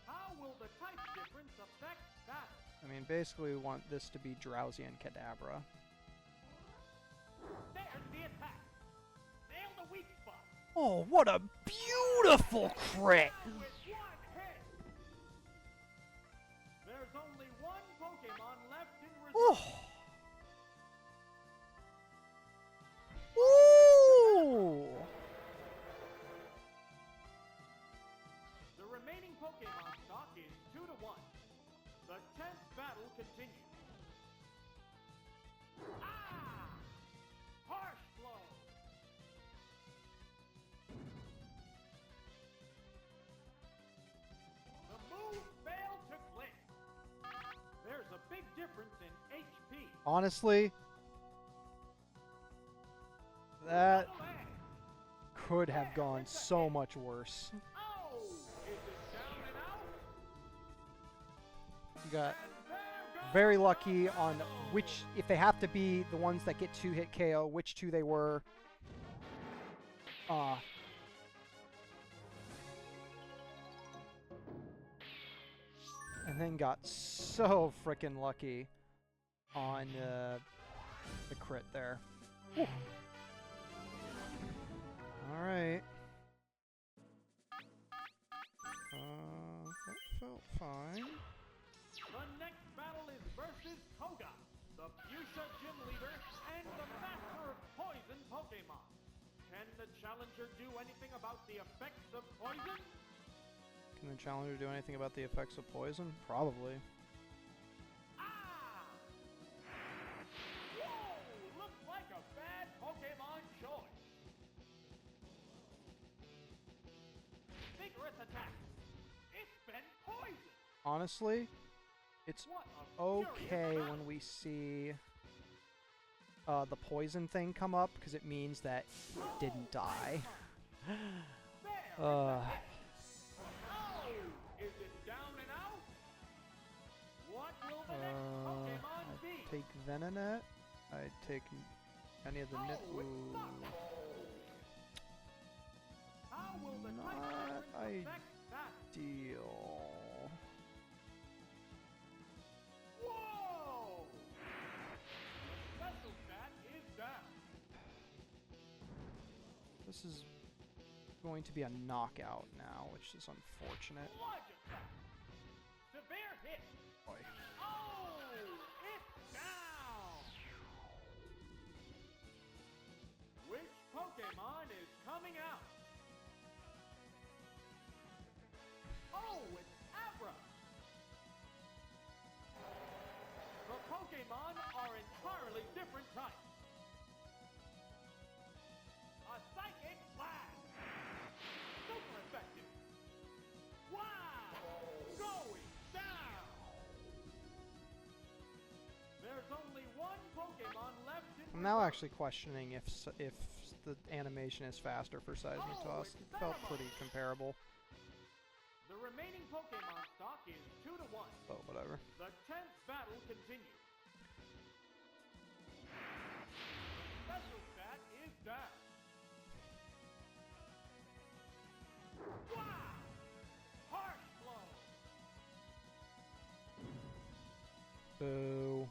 How will the type difference affect that? I mean, basically, we want this to be Drowsy and Kadabra. There's the attack. Nail the weak spot. Oh, what a beautiful crit! With one hit. There's only one Pokemon left in reserve. Oh! Ooh! The remaining Pokemon stock is 2 to 1. The tense battle continues. Ah! Harsh blow. The move failed to click. There's a big difference in HP. Honestly, that Double edge. could have gone so much worse. Oh! Is it down and out? You got And there goes very the lucky on battle. which, if they have to be the ones that get 2-hit KO, which two they were. And then got so freaking lucky on the crit there. Whew. All right. That felt fine. The next battle is versus Koga, the Fuchsia Gym Leader and the Master of Poison Pokemon. Can the challenger do anything about the effects of poison? Can the challenger do anything about the effects of poison? Probably. Ah! Whoa! Looks like a bad Pokemon choice. Vigorous attack. It's been poisoned. Honestly, it's okay when we see the poison thing come up, because it means that it didn't die. Is it down and out? What will the next Pokemon be? Take Venonat. I take any of the How will the not ideal. Whoa! Special stat is down. This is going to be a knockout now, which is unfortunate. Severe hit. Boy. Oh, it's down. Which Pokemon is coming out? Oh, it's Abra. The Pokemon are entirely different types. A Psychic Blast. Super effective. Wow! Going down. There's only one Pokemon left in I'm now actually questioning if the animation is faster for Seismitoss. It felt pretty comparable. The remaining Pokemon stock is 2-1. Oh, whatever. The 10th battle continues. Special stat is down. Wow! Harsh blow. Boo.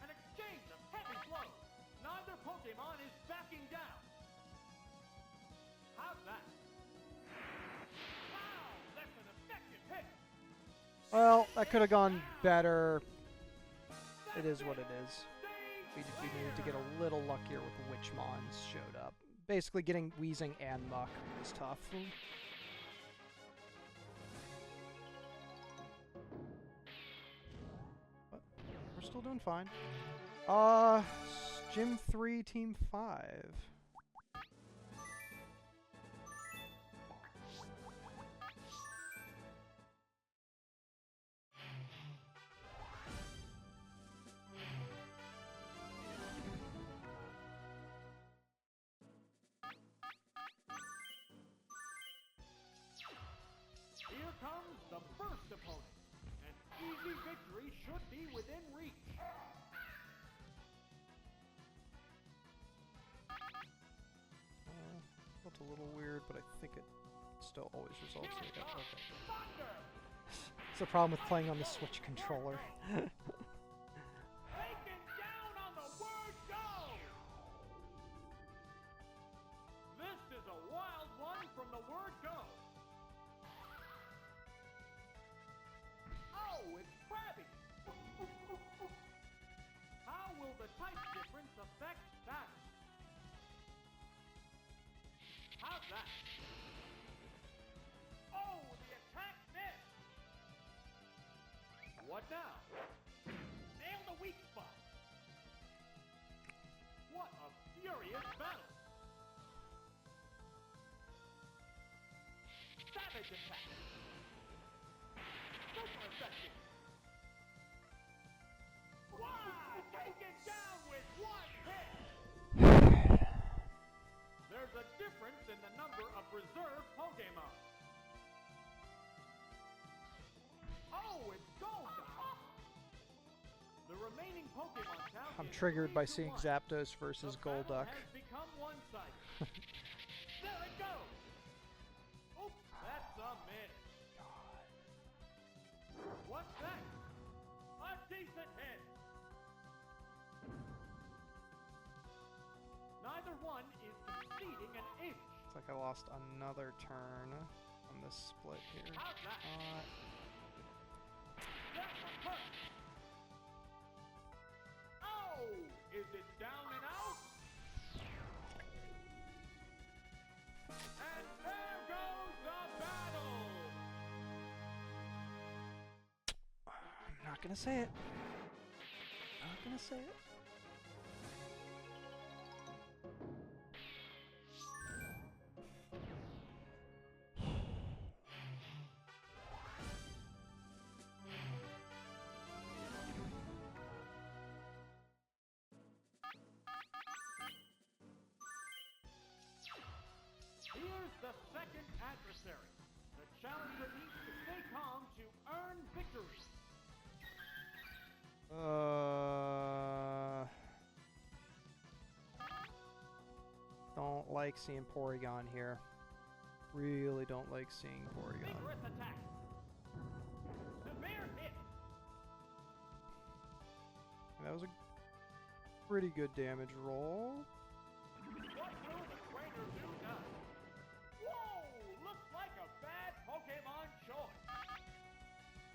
An exchange of heavy blows. Neither Pokemon is backing down. How's that? Wow! That's an effective hit. Well, that could have gone better. It is what it is. We needed to get a little luckier with the Witchmons showed up. Basically, getting Weezing and Muck was tough. But we're still doing fine. Gym 3, Team 5. Here comes the first opponent. An easy victory should be within reach. Felt a little weird, but I think it still always results in it. Okay. It's the problem with playing on the Switch controller. Taken down on the word go. This is a wild one from the word go. Oh, it's Krabby. How will the type difference affect status? How's that? Oh, the attack missed. What now? Nail the weak spot. What a furious battle. Savage attack. Super effective. Wow! Taken down with one hit. There's a difference in the number of reserve Pokemon. Oh, it's Golduck. The remaining Pokemon count I'm is triggered by 3-1. seeing Zapdos versus The battle Golduck. has become one-sided. There it goes. Oops, that's a miss. What's that? A decent hit. exceeding an inch. Looks like I lost another turn on this split here. How's that? That's a punch. Oh, is it down and out? And there goes the battle. I'm not gonna say it. Not gonna say it. Here's the second adversary. The challenger needs to stay calm to earn victory. Don't like seeing Porygon here. Really don't like seeing Porygon. Vigorous attack. Severe hit. That was a pretty good damage roll. What will the trainer do now? Whoa! Looks like a bad Pokemon choice.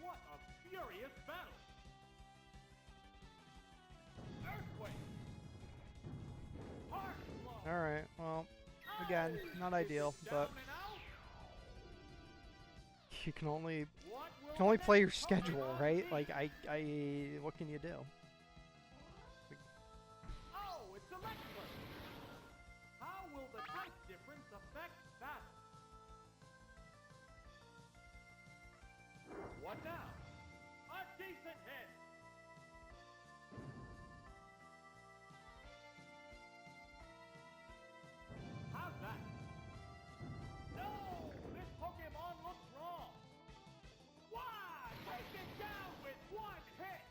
What a furious battle. Earthquake. Harsh blow. Alright, well, again, not ideal, but you can only play your schedule, right? Like, what can you do? Oh, it's electric. How will the type difference affect that? What now? A decent hit. How's that? No! This Pokemon looks wrong. Why? Take it down with one hit.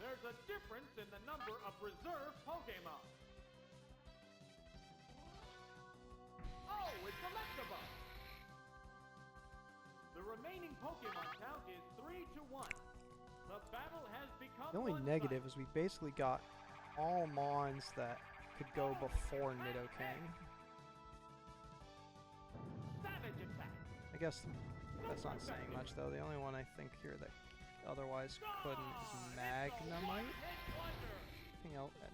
There's a difference in the number of reserve Pokemon. Oh, it's Electabuzz. The remaining Pokemon count is 3-1. The battle has become The only one-sided. negative is we basically got all Mons that could go before Nidoking. Savage attack. I guess that's not saying much, though. The only one I think here that otherwise couldn't is Magnemite. Anything else? And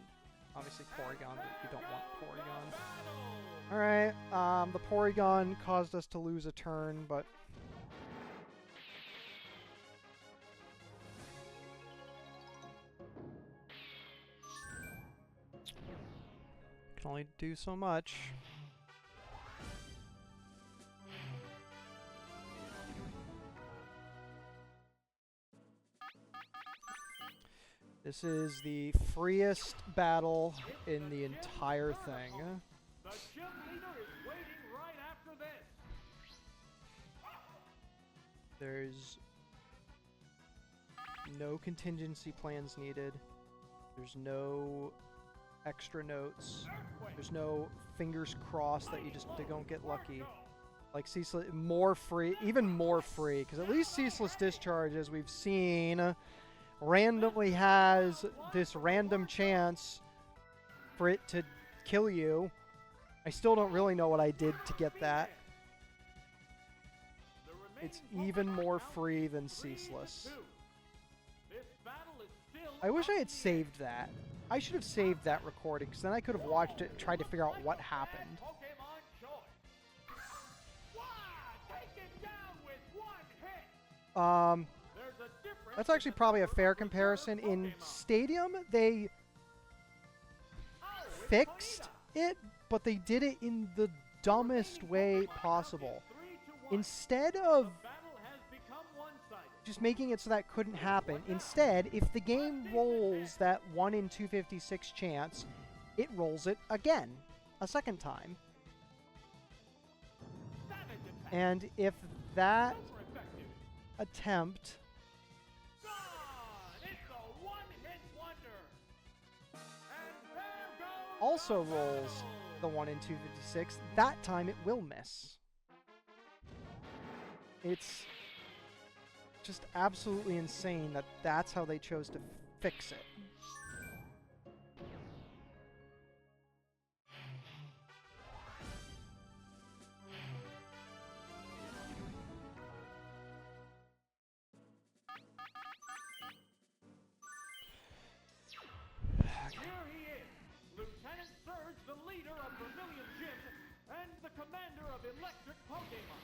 obviously Porygon, but you don't want Porygon. Alright, the Porygon caused us to lose a turn, but can only do so much. This is the freest battle in the entire thing. The gym leader is waiting right after this. There's no contingency plans needed. There's no extra notes. There's no fingers crossed that you just don't get lucky. Like Ceaseless, more free, even more free, because at least Ceaseless Discharge, as we've seen, randomly has this random chance for it to kill you. I still don't really know what I did to get that. It's even more free than Ceaseless. I wish I had saved that. I should have saved that recording, because then I could have watched it and tried to figure out what happened. That's actually probably a fair comparison. In Stadium, they fixed it, but they did it in the dumbest way possible. Instead of just making it so that couldn't happen, instead, if the game rolls that 1 in 256 chance, it rolls it again, a second time. And if that attempt also rolls the 1 in 256, that time it will miss. It's just absolutely insane that that's how they chose to fix it. leader of Vermilion Gym and the commander of Electric Pokemon.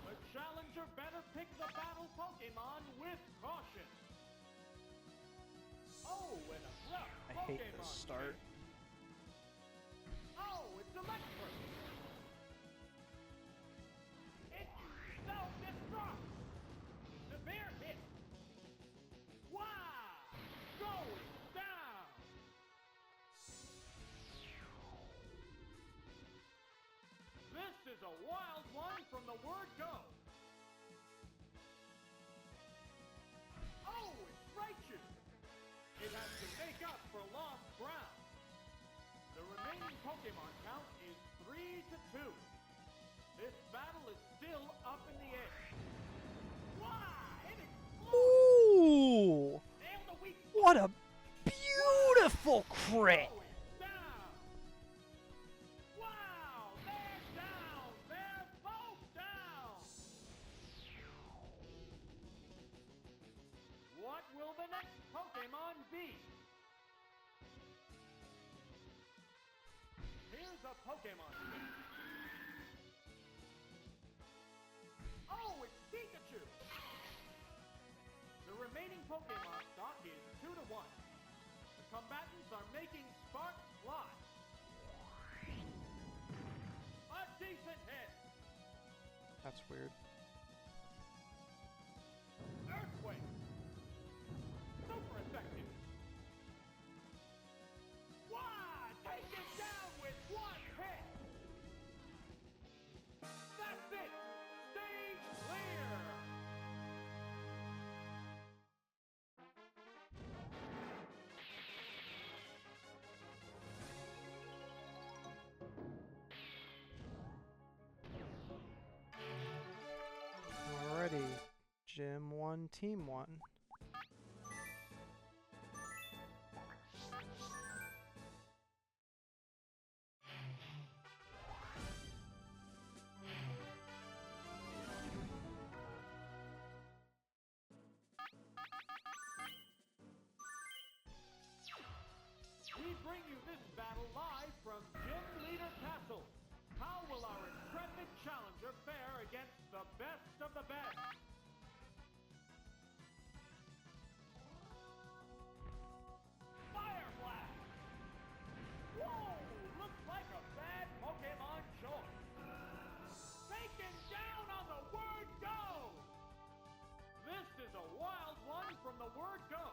The challenger better pick the battle Pokemon with caution. Oh, and a rough I Pokemon hate this start. Oh, it's electric. It's self-destruct. Severe hit. Wow! Going down. This is a wild one from the word go. Oh, it's righteous. It has to make up for lost ground. The remaining Pokemon count is 3-2. This battle is still up in the air. Wow! It exploded! Ooh! Nailed the weak What a beautiful crit! Going down! Wow! They're down! They're both down! What will the next Pokemon be? Here's a Pokemon switch. Oh, it's Pikachu! The remaining Pokemon stock is 2-1. The combatants are making sparks fly. A decent hit! That's weird. Earthquake! Super effective! Why? Take it down with one hit! That's it! Stage clear! Alrighty. Gym 1, Team 1. We bring you this battle live from Gym Leader Castle. How will our intrepid challenger fare against the best of the best? Fire Blast! Whoa! Looks like a bad Pokemon choice. Taken down on the word go! This is a wild one from the word go.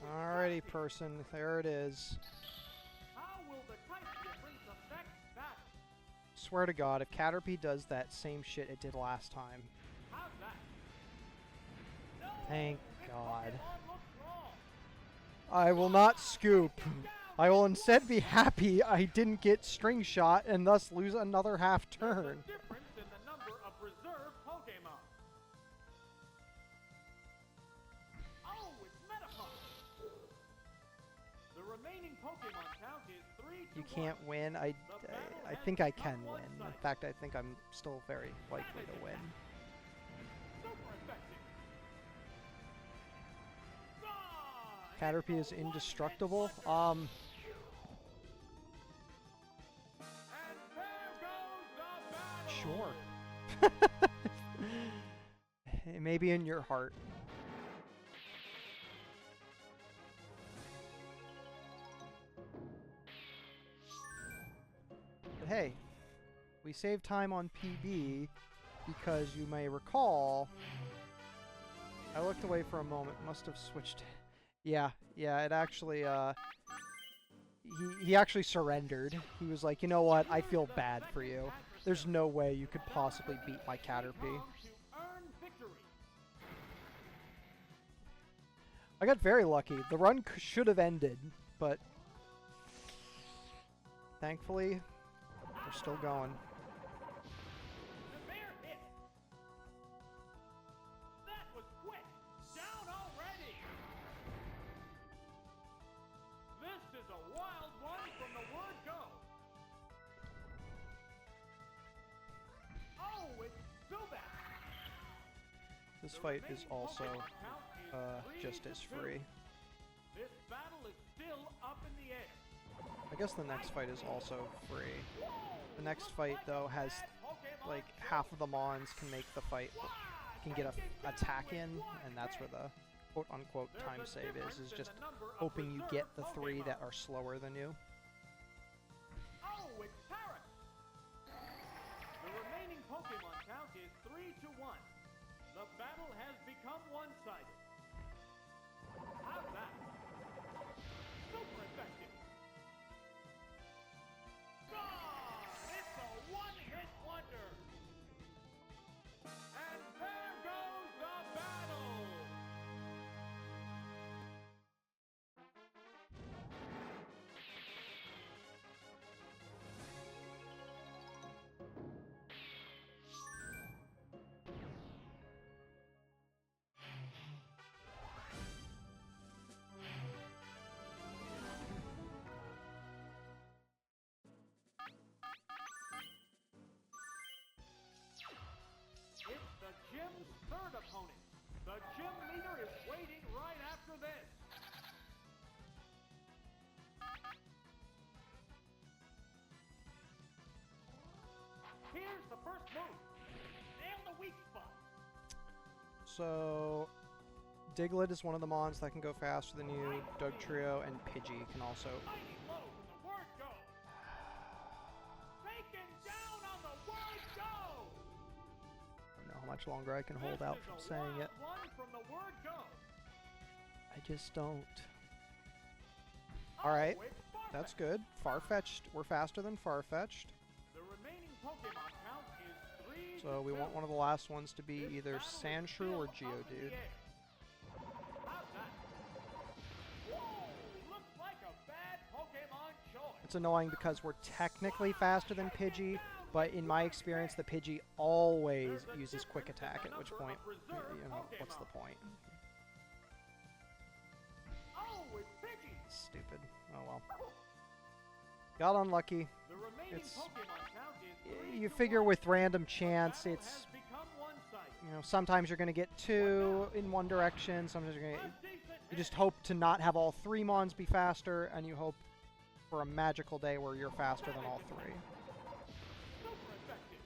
Alrighty, person. There it is. How will the type difference affect that? Swear to God, if Caterpie does that same shit it did last time. How's that? No, Thank this God. Pokemon looks wrong. I will not scoop. I will instead be happy I didn't get string shot and thus lose another half There's turn. a difference in the number of reserve Pokemon. Oh, it's Metapod. The remaining Pokemon count is 3-1. You can't win. I think I can win. In fact, I think I'm still very likely to win. Super effective. Ah, Caterpie is it's a indestructible. one-hit wonder. And there goes the battle. Sure. Maybe in your heart. But hey, we saved time on PB because you may recall I looked away for a moment, must have switched. Yeah, it actually he actually surrendered. He was like, "You know what? I feel bad for you. There's no way you could possibly beat my Caterpie." I got very lucky. The run should have ended, but thankfully, we're still going. Severe hit. That was quick. Down already. This is a wild one from the word go. Oh, it's Zubat. This fight is also just as free. This battle is still up in the air. I guess the next fight is also free. The next fight, though, has, like, half of the Mons can make the fight, can get a attack in, and that's where the quote-unquote time save is just hoping you get the 3 that are slower than you. Oh, it's Parrot! The remaining Pokemon count is 3-1. The battle has become one-sided. How's that? Super effective! Gone! It's a one-hit wonder! And there goes the battle! It's the gym's third opponent. The gym leader is waiting right after this. Here's the first move. Nail the weak spot. So, Diglett is one of the Mons that can go faster than you. Dugtrio and Pidgey can also. Mighty low when the word go. Taken down on the word go. I don't know how much longer I can hold out from saying it. One from the word go. I just don't. Alright, Oh, it's that's Farfetch'd. good. Farfetch'd, we're faster than Farfetch'd. The remaining Pokemon count is 3-2. So we want one of the last ones to be This either battle is Sandshrew or still up in the Geodude. air. How's that? Whoa! Looks like a bad Pokemon choice. It's annoying because we're technically faster than Pidgey, but in my experience the Pidgey always uses quick attack, at which point, you know, what's the point? Oh, it's Pidgey. Stupid. Oh well. Got unlucky. The remaining It's- Pokemon count is You 3-1. figure with random The chance, battle it's, has become one-sided. you know, sometimes you're going to get 2 in one direction, sometimes you're going A to... decent You hit. just hope to not have all 3 Mons be faster, and you hope for a magical day where you're faster than all 3. Super effective.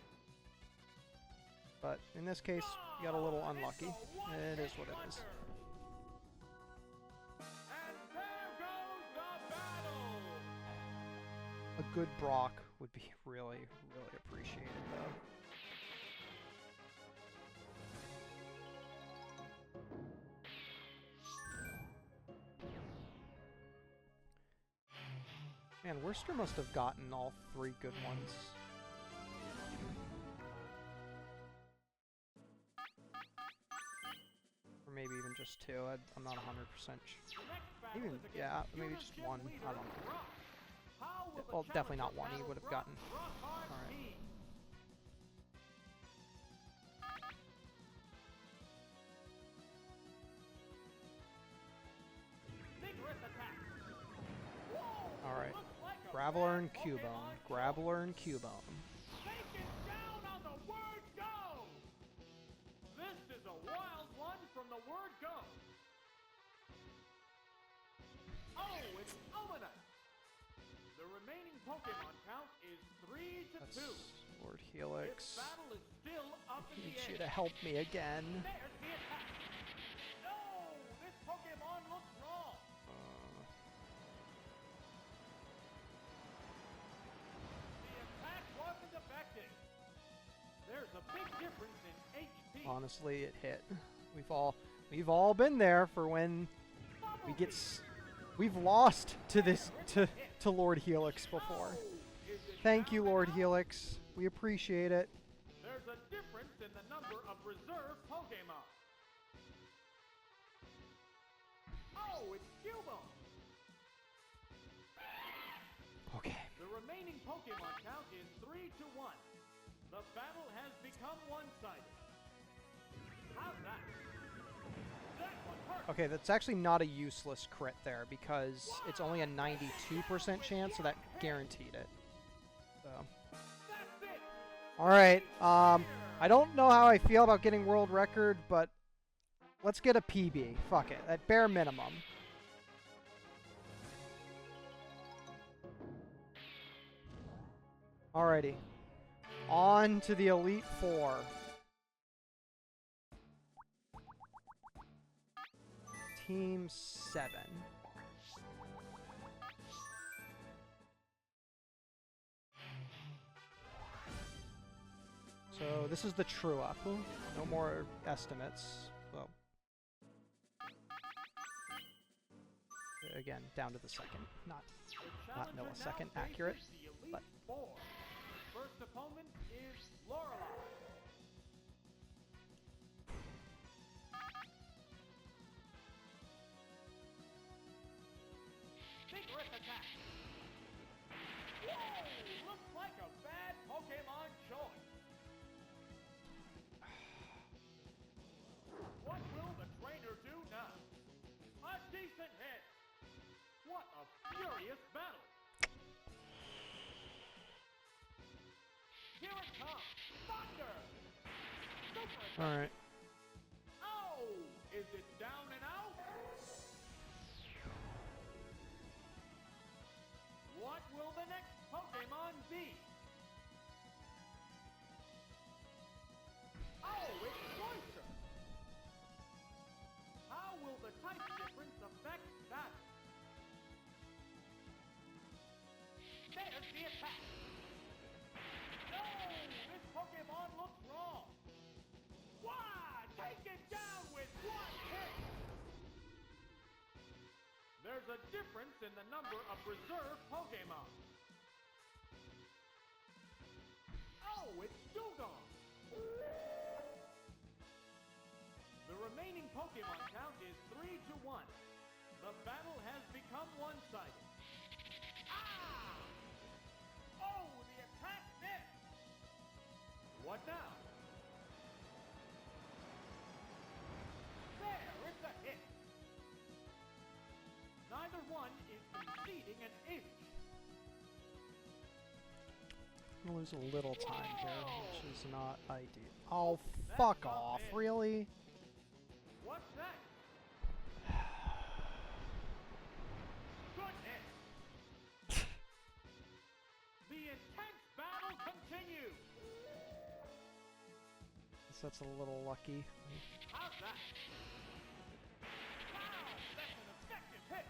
But in this case, you got a little unlucky. It is what it is. And there goes the battle. A good Brock would be really, really appreciated, though. Man, Worcester must have gotten all 3 good ones. Or maybe even just 2. I'm not 100% sure. The next battle Even, is against yeah, maybe Unit just Gym 1. leader, I don't know. Brock. How will the Well, definitely not challenger 1. He battle would have Brock? gotten... Brock hard Alright. team. Vigorous attack. Whoa, Alright. looks like a Graveler and bad Cubone. Pokemon Graveler and Cubone. Taken down on the word go. This is a wild one from the word go. Oh, it's Omanite. The remaining Pokemon count is 3-2. That's Lord This Helix. battle is still up in Need the you air. to help me again. There's the attack. No, this Pokemon looks wrong. The attack wasn't effective. There's a big difference in HP. Honestly, it hit. We've all been there for when we get we've lost to this to Lord Helix before. Thank you, Lord Helix. We appreciate it. There's a difference in the number of reserve Pokemon. Oh, it's Cubone. Okay. The remaining Pokemon count is 3-1. The battle has become one-sided. How's that? That one hurt. Okay, that's actually not a useless crit there because it's only a 92% chance, so that guaranteed it. So. That's it. All right. I don't know how I feel about getting world record, but let's get a PB. Fuck it. At bare minimum. Alrighty. On to the Elite Four. Team 7. So this is the true up. No more estimates. Well, again, down to the second. Not millisecond accurate, but first opponent is Lorelei. Vigorous attack. Whoa! Looks like a bad Pokemon choice. What will the trainer do now? A decent hit. What a furious battle. Here it comes. Thunder. Super attack. all right. Oh! Is it down and out? What will the next Pokemon be? Oh, it's Cloyster! How will the type difference affect that? There's the attack! No! This Pokemon looks wrong! Why? Take it down with one hit! There's a difference in the number of reserve Pokemon. Oh, it's Dugong! The remaining Pokemon count is 3-1. The battle has become one-sided. Ah! Oh, the attack missed! What now? There, it's a hit! Neither one is conceding an inch. I'm gonna lose a little time here, which is not ideal. Oh, fuck off, really? What's that? Good hit! The intense battle continues! Guess that's a little lucky. How's that? Wow, that's an effective hit!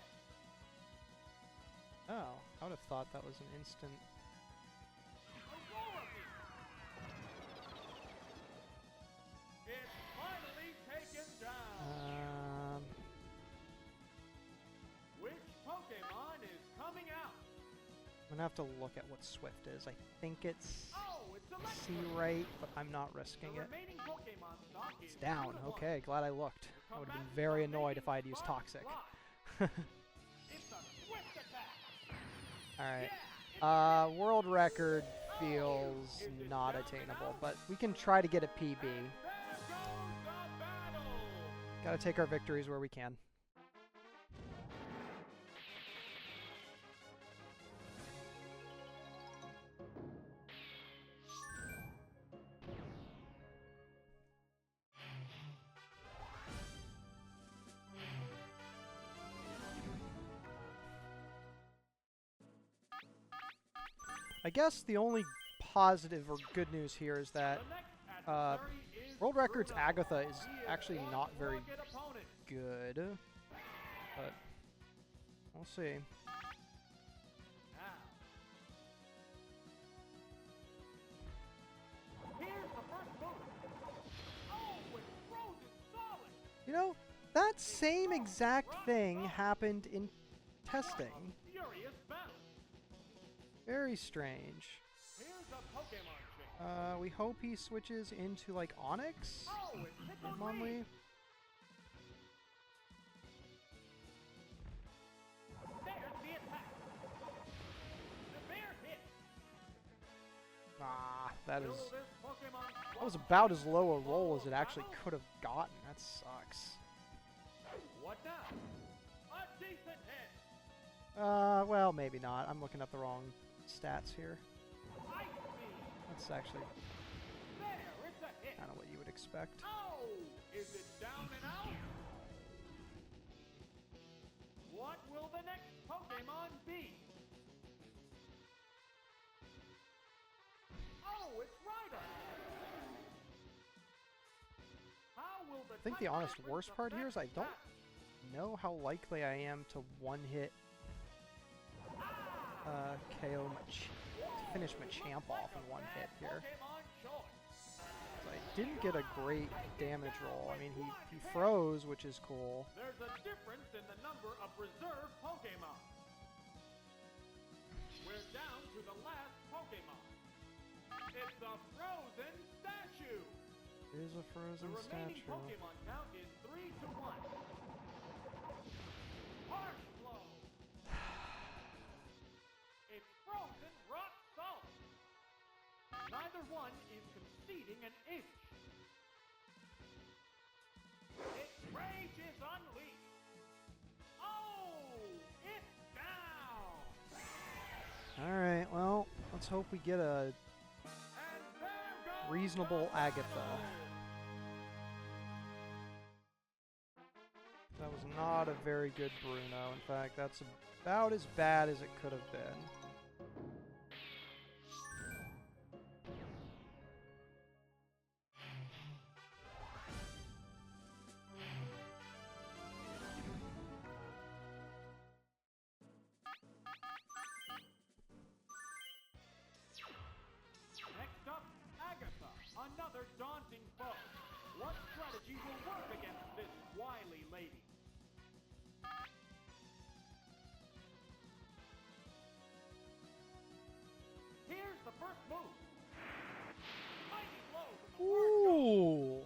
Oh, I would have thought that was an instant. Aurora Beam! It's finally taken down! Which Pokemon is coming out? I'm gonna have to look at what Swift is. I think it's Oh, it's C Electric! right, but I'm not risking The it. remaining Pokemon stock is It's down. 2-1. Okay, glad I looked. I would have been Combatants very are annoyed if making I had used sparks Toxic. fly. It's a Swift attack! Alright. Yeah, it's World record feels not attainable, but we can try to get a PB. there goes the battle! Gotta take our victories where we can. I guess the only positive or good news here is that The next adversary is World Records Bruno. Agatha is He is actually one not very rugged opponent. good, but we'll see. Now. Here's the first move. Oh, it's frozen solid. You know, that same exact thing happened in testing. What a furious battle. Very strange. Here's a Pokemon chain. We hope he switches into, like, Onyx? Oh, it hit the Hitmonlee? lead. There's the attack. The bear hit. Ah, that Will is... this Pokemon That was about as low a roll as it actually could have gotten. That sucks. What now? A decent hit. Well, maybe not. I'm looking at the wrong stats here. Ice Beam. That's actually There, it's a hit. kind of what you would expect. Oh, is it down and out? What will the next Pokemon be? I think the honest worst part here is I don't know how likely I am to one-hit KO finish Machamp off in one hit here. So I didn't get a great damage roll. I mean, he froze, which is cool. There's a difference in the number of reserve Pokemon. We're down to the last Pokemon. It's a frozen statue. It is a frozen statue. The remaining statue. Pokemon count is 3-1. Harsh blow. It's frozen rock solid. Neither one is conceding an inch. Its rage is unleashed. Oh, it's down. Alright, well, let's hope we get a reasonable Agatha. That was not a very good Bruno. In fact, that's about as bad as it could have been. Next up, Agatha, another daunting foe. What strategy will work against this wily lady? Here's the first move. Mighty blow from the Ooh!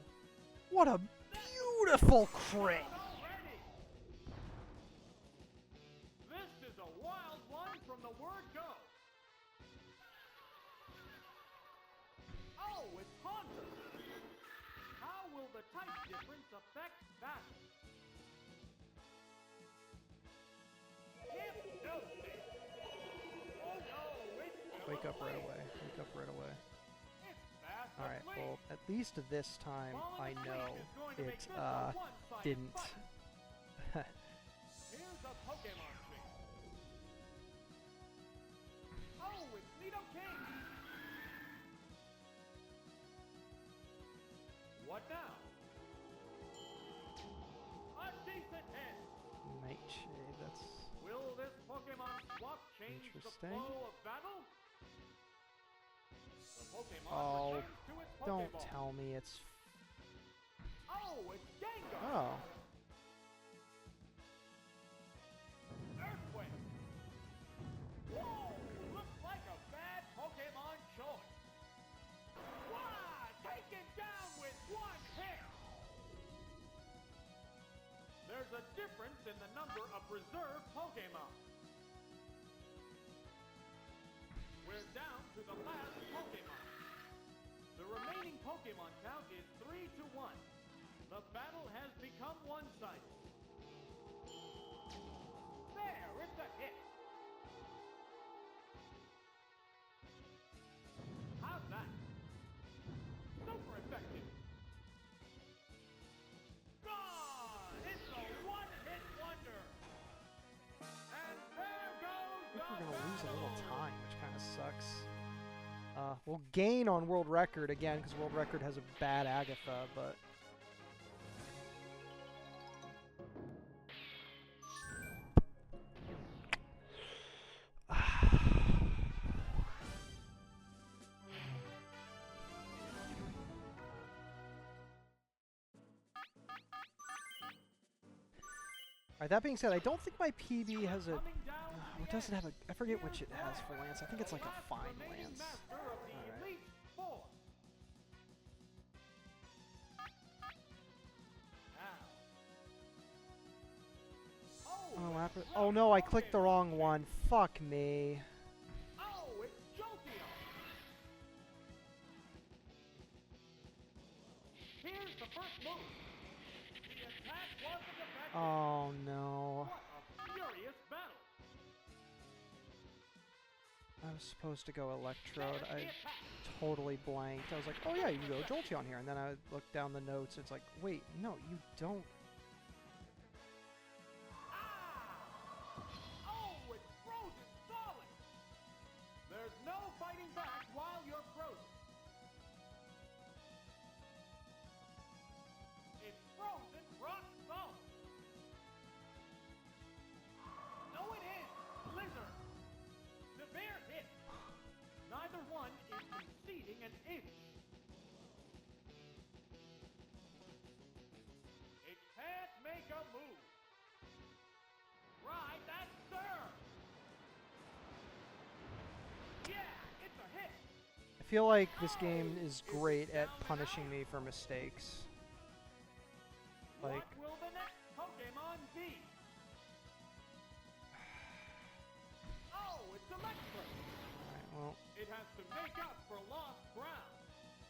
What a beautiful crit! already. This is a wild one from the word go. Oh, it's Honda. How will the type difference affect battle? Hypnosis. Oh no, it's Wake up right away. Wake up right away. It's fast Alright, asleep. well, at least this time I know it didn't. Here's a Pokemon trick. Oh, it's Nidoking. What now? A decent hit. Nightshade, that's Will this Pokemon swap change the interesting. flow of battle? The Pokemon Oh, returns to its don't Pokeball. tell me it's... Oh, it's Gengar. Oh. Earthquake. Whoa, looks like a bad Pokemon choice. Wow, taken down with one hit. There's a difference in the number of reserve Pokemon. We're down to the last Pokemon. The remaining Pokemon count is 3-1. The battle has become one-sided. There, it's a hit. How's that? Super effective. Gone! It's a one-hit wonder. And there goes I think we're the gonna lose a little battle. time, which kind of sucks. We'll gain on World Record again, because World Record has a bad Agatha, but... Alright, that being said, I don't think my PB has a... Coming down to It the doesn't end. have a... I forget which it has for Lance. I think it's like a Last fine remaining Lance. master of the Alright. Elite Four. Now. Oh no, I clicked the wrong one. Fuck me. Oh, it's Jolteon. Here's the first move. The attack wasn't effective. Oh no. What a furious battle. I was supposed to go Electrode. I totally blanked. I was like, oh yeah, you can go Jolteon here. And then I looked down the notes. It's like, wait, no, you don't. Oh, it's frozen solid. There's no fighting back while you're frozen. It's frozen rock salt. No, it is blizzard. Severe hit. Neither one is conceding an inch. It can't make a move. Right, that's serve. Yeah, it's a hit. I feel like this game is great at punishing me for mistakes. Like, what will the next Pokemon be? Oh, it's electric. alright, well, It has to make up for lost ground.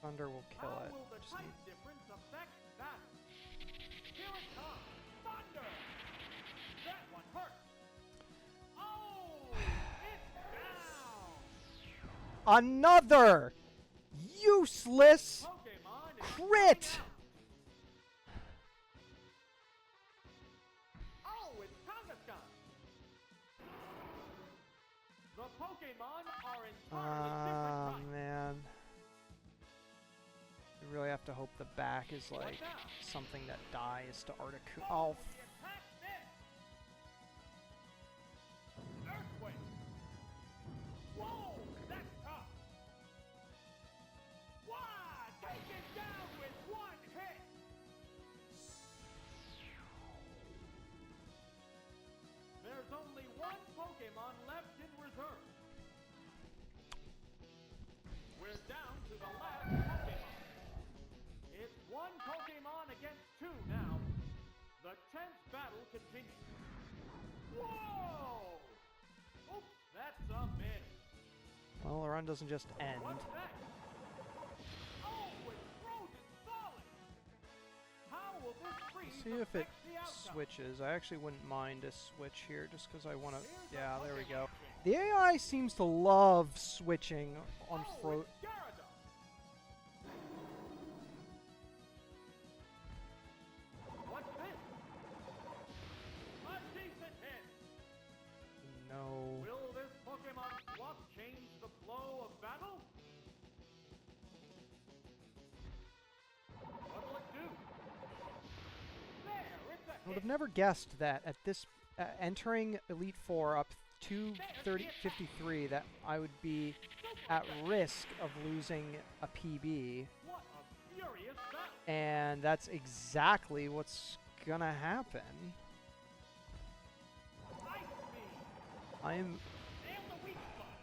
Thunder will kill How it. will the Just type need- difference affect that? Here it comes. Thunder. That one hurts. Oh, it's down. Another useless Pokemon is crit! coming out. Oh, it's Kangaskhan. The Pokemon are entirely different types. Man. You really have to hope the back is What like now? something that dies to Articuno. Oh, Oh, the attack missed. Earthquake. Whoa, that's tough. Why? Take it down with one hit. There's only one Pokemon left in reserve. We're down to the last Pokemon. It's one Pokemon against two now. The tense battle continues. Whoa! Oops, that's a miss. well, the run doesn't just end. What's next? Oh, it's frozen solid. How will this freeze See if it affect the outcome? switches. I actually wouldn't mind a switch here just because I want to... Here's a Yeah, there we Pokemon go. change. The AI seems to love switching on Oh, it's Gyarados. What's this? A decent hit. No. Will this Pokemon swap change the flow of battle? What'll it do? There, it's a I would hit. have never guessed that at this... entering Elite Four up to 53 that I would be at risk of losing a PB. What a furious battle. And that's exactly what's gonna happen. Ice Beam. I'm... And the weak spot.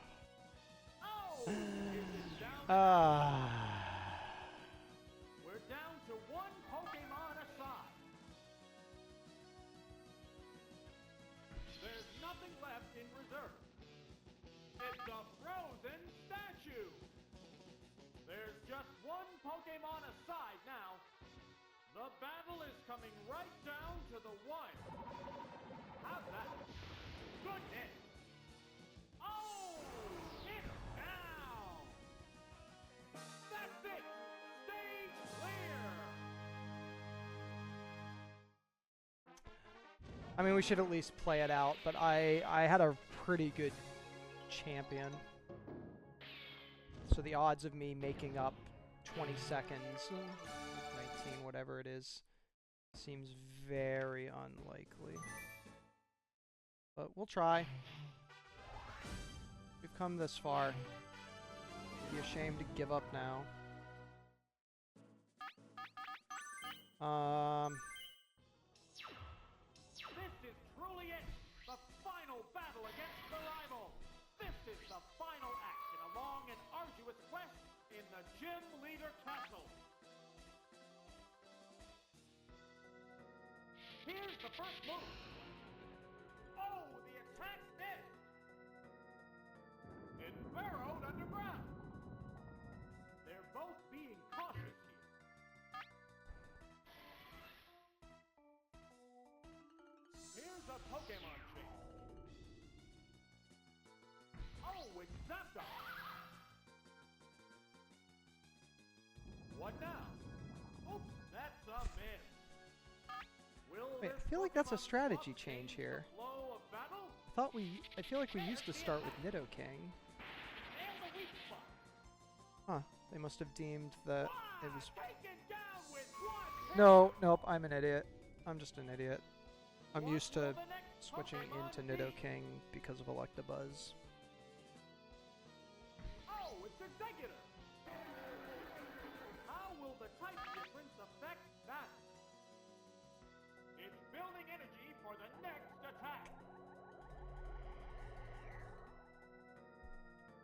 Oh! Is it down? We're down to one Pokemon aside. There's nothing left in reserve. It's a frozen statue. There's just one Pokemon aside now. The battle is coming right down to the wire. How's that? Good hit. Oh! It's down. That's it. Stage clear. I mean, we should at least play it out, but I had a pretty good champion. So the odds of me making up 20 seconds, 19, whatever it is, seems very unlikely. But we'll try. We've come this far. It'd be a shame to give up now. This is truly it. The final battle against the rival. This is the final act in a long and arduous quest in the Gym Leader Castle. Here's the first move. Oh, the attack missed. It burrowed underground. They're both being cautious here. Here's a Pokemon change. Oh, it's Zapdos. What now? Oops, that's a miss. Will Wait, this I feel like that's a Pokemon strategy swap change the here. flow of battle? I feel like we used to start with Nidoking. And the weak spot. Huh. They must have deemed that it was... Taken down with one No, nope, I'm an idiot. I'm just an idiot. I'm used to switching into Nidoking because of Electabuzz. Oh, it's Executor! How will the type difference affect that? It's building energy for the next attack.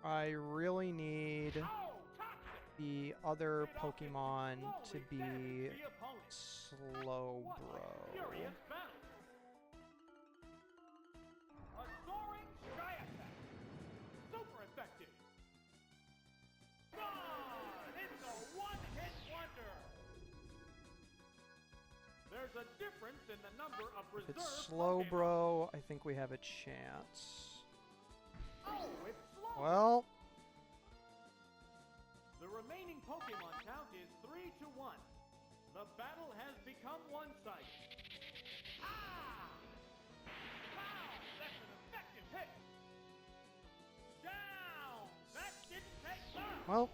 I really need Oh, toxic! the other It often Pokemon to slowly be damages the opponent. What Slowbro. a furious battle! A soaring sky attack! Super effective! Gone! It's a one-hit wonder! There's a difference in the number of If reserve it's Pokemon. Slowbro, I think we have a chance. Oh, it's slow! Well, The remaining Pokemon count is 3-1. The battle has become one-sided. Ah! Wow, that's an effective hit! Down! That didn't take long! well,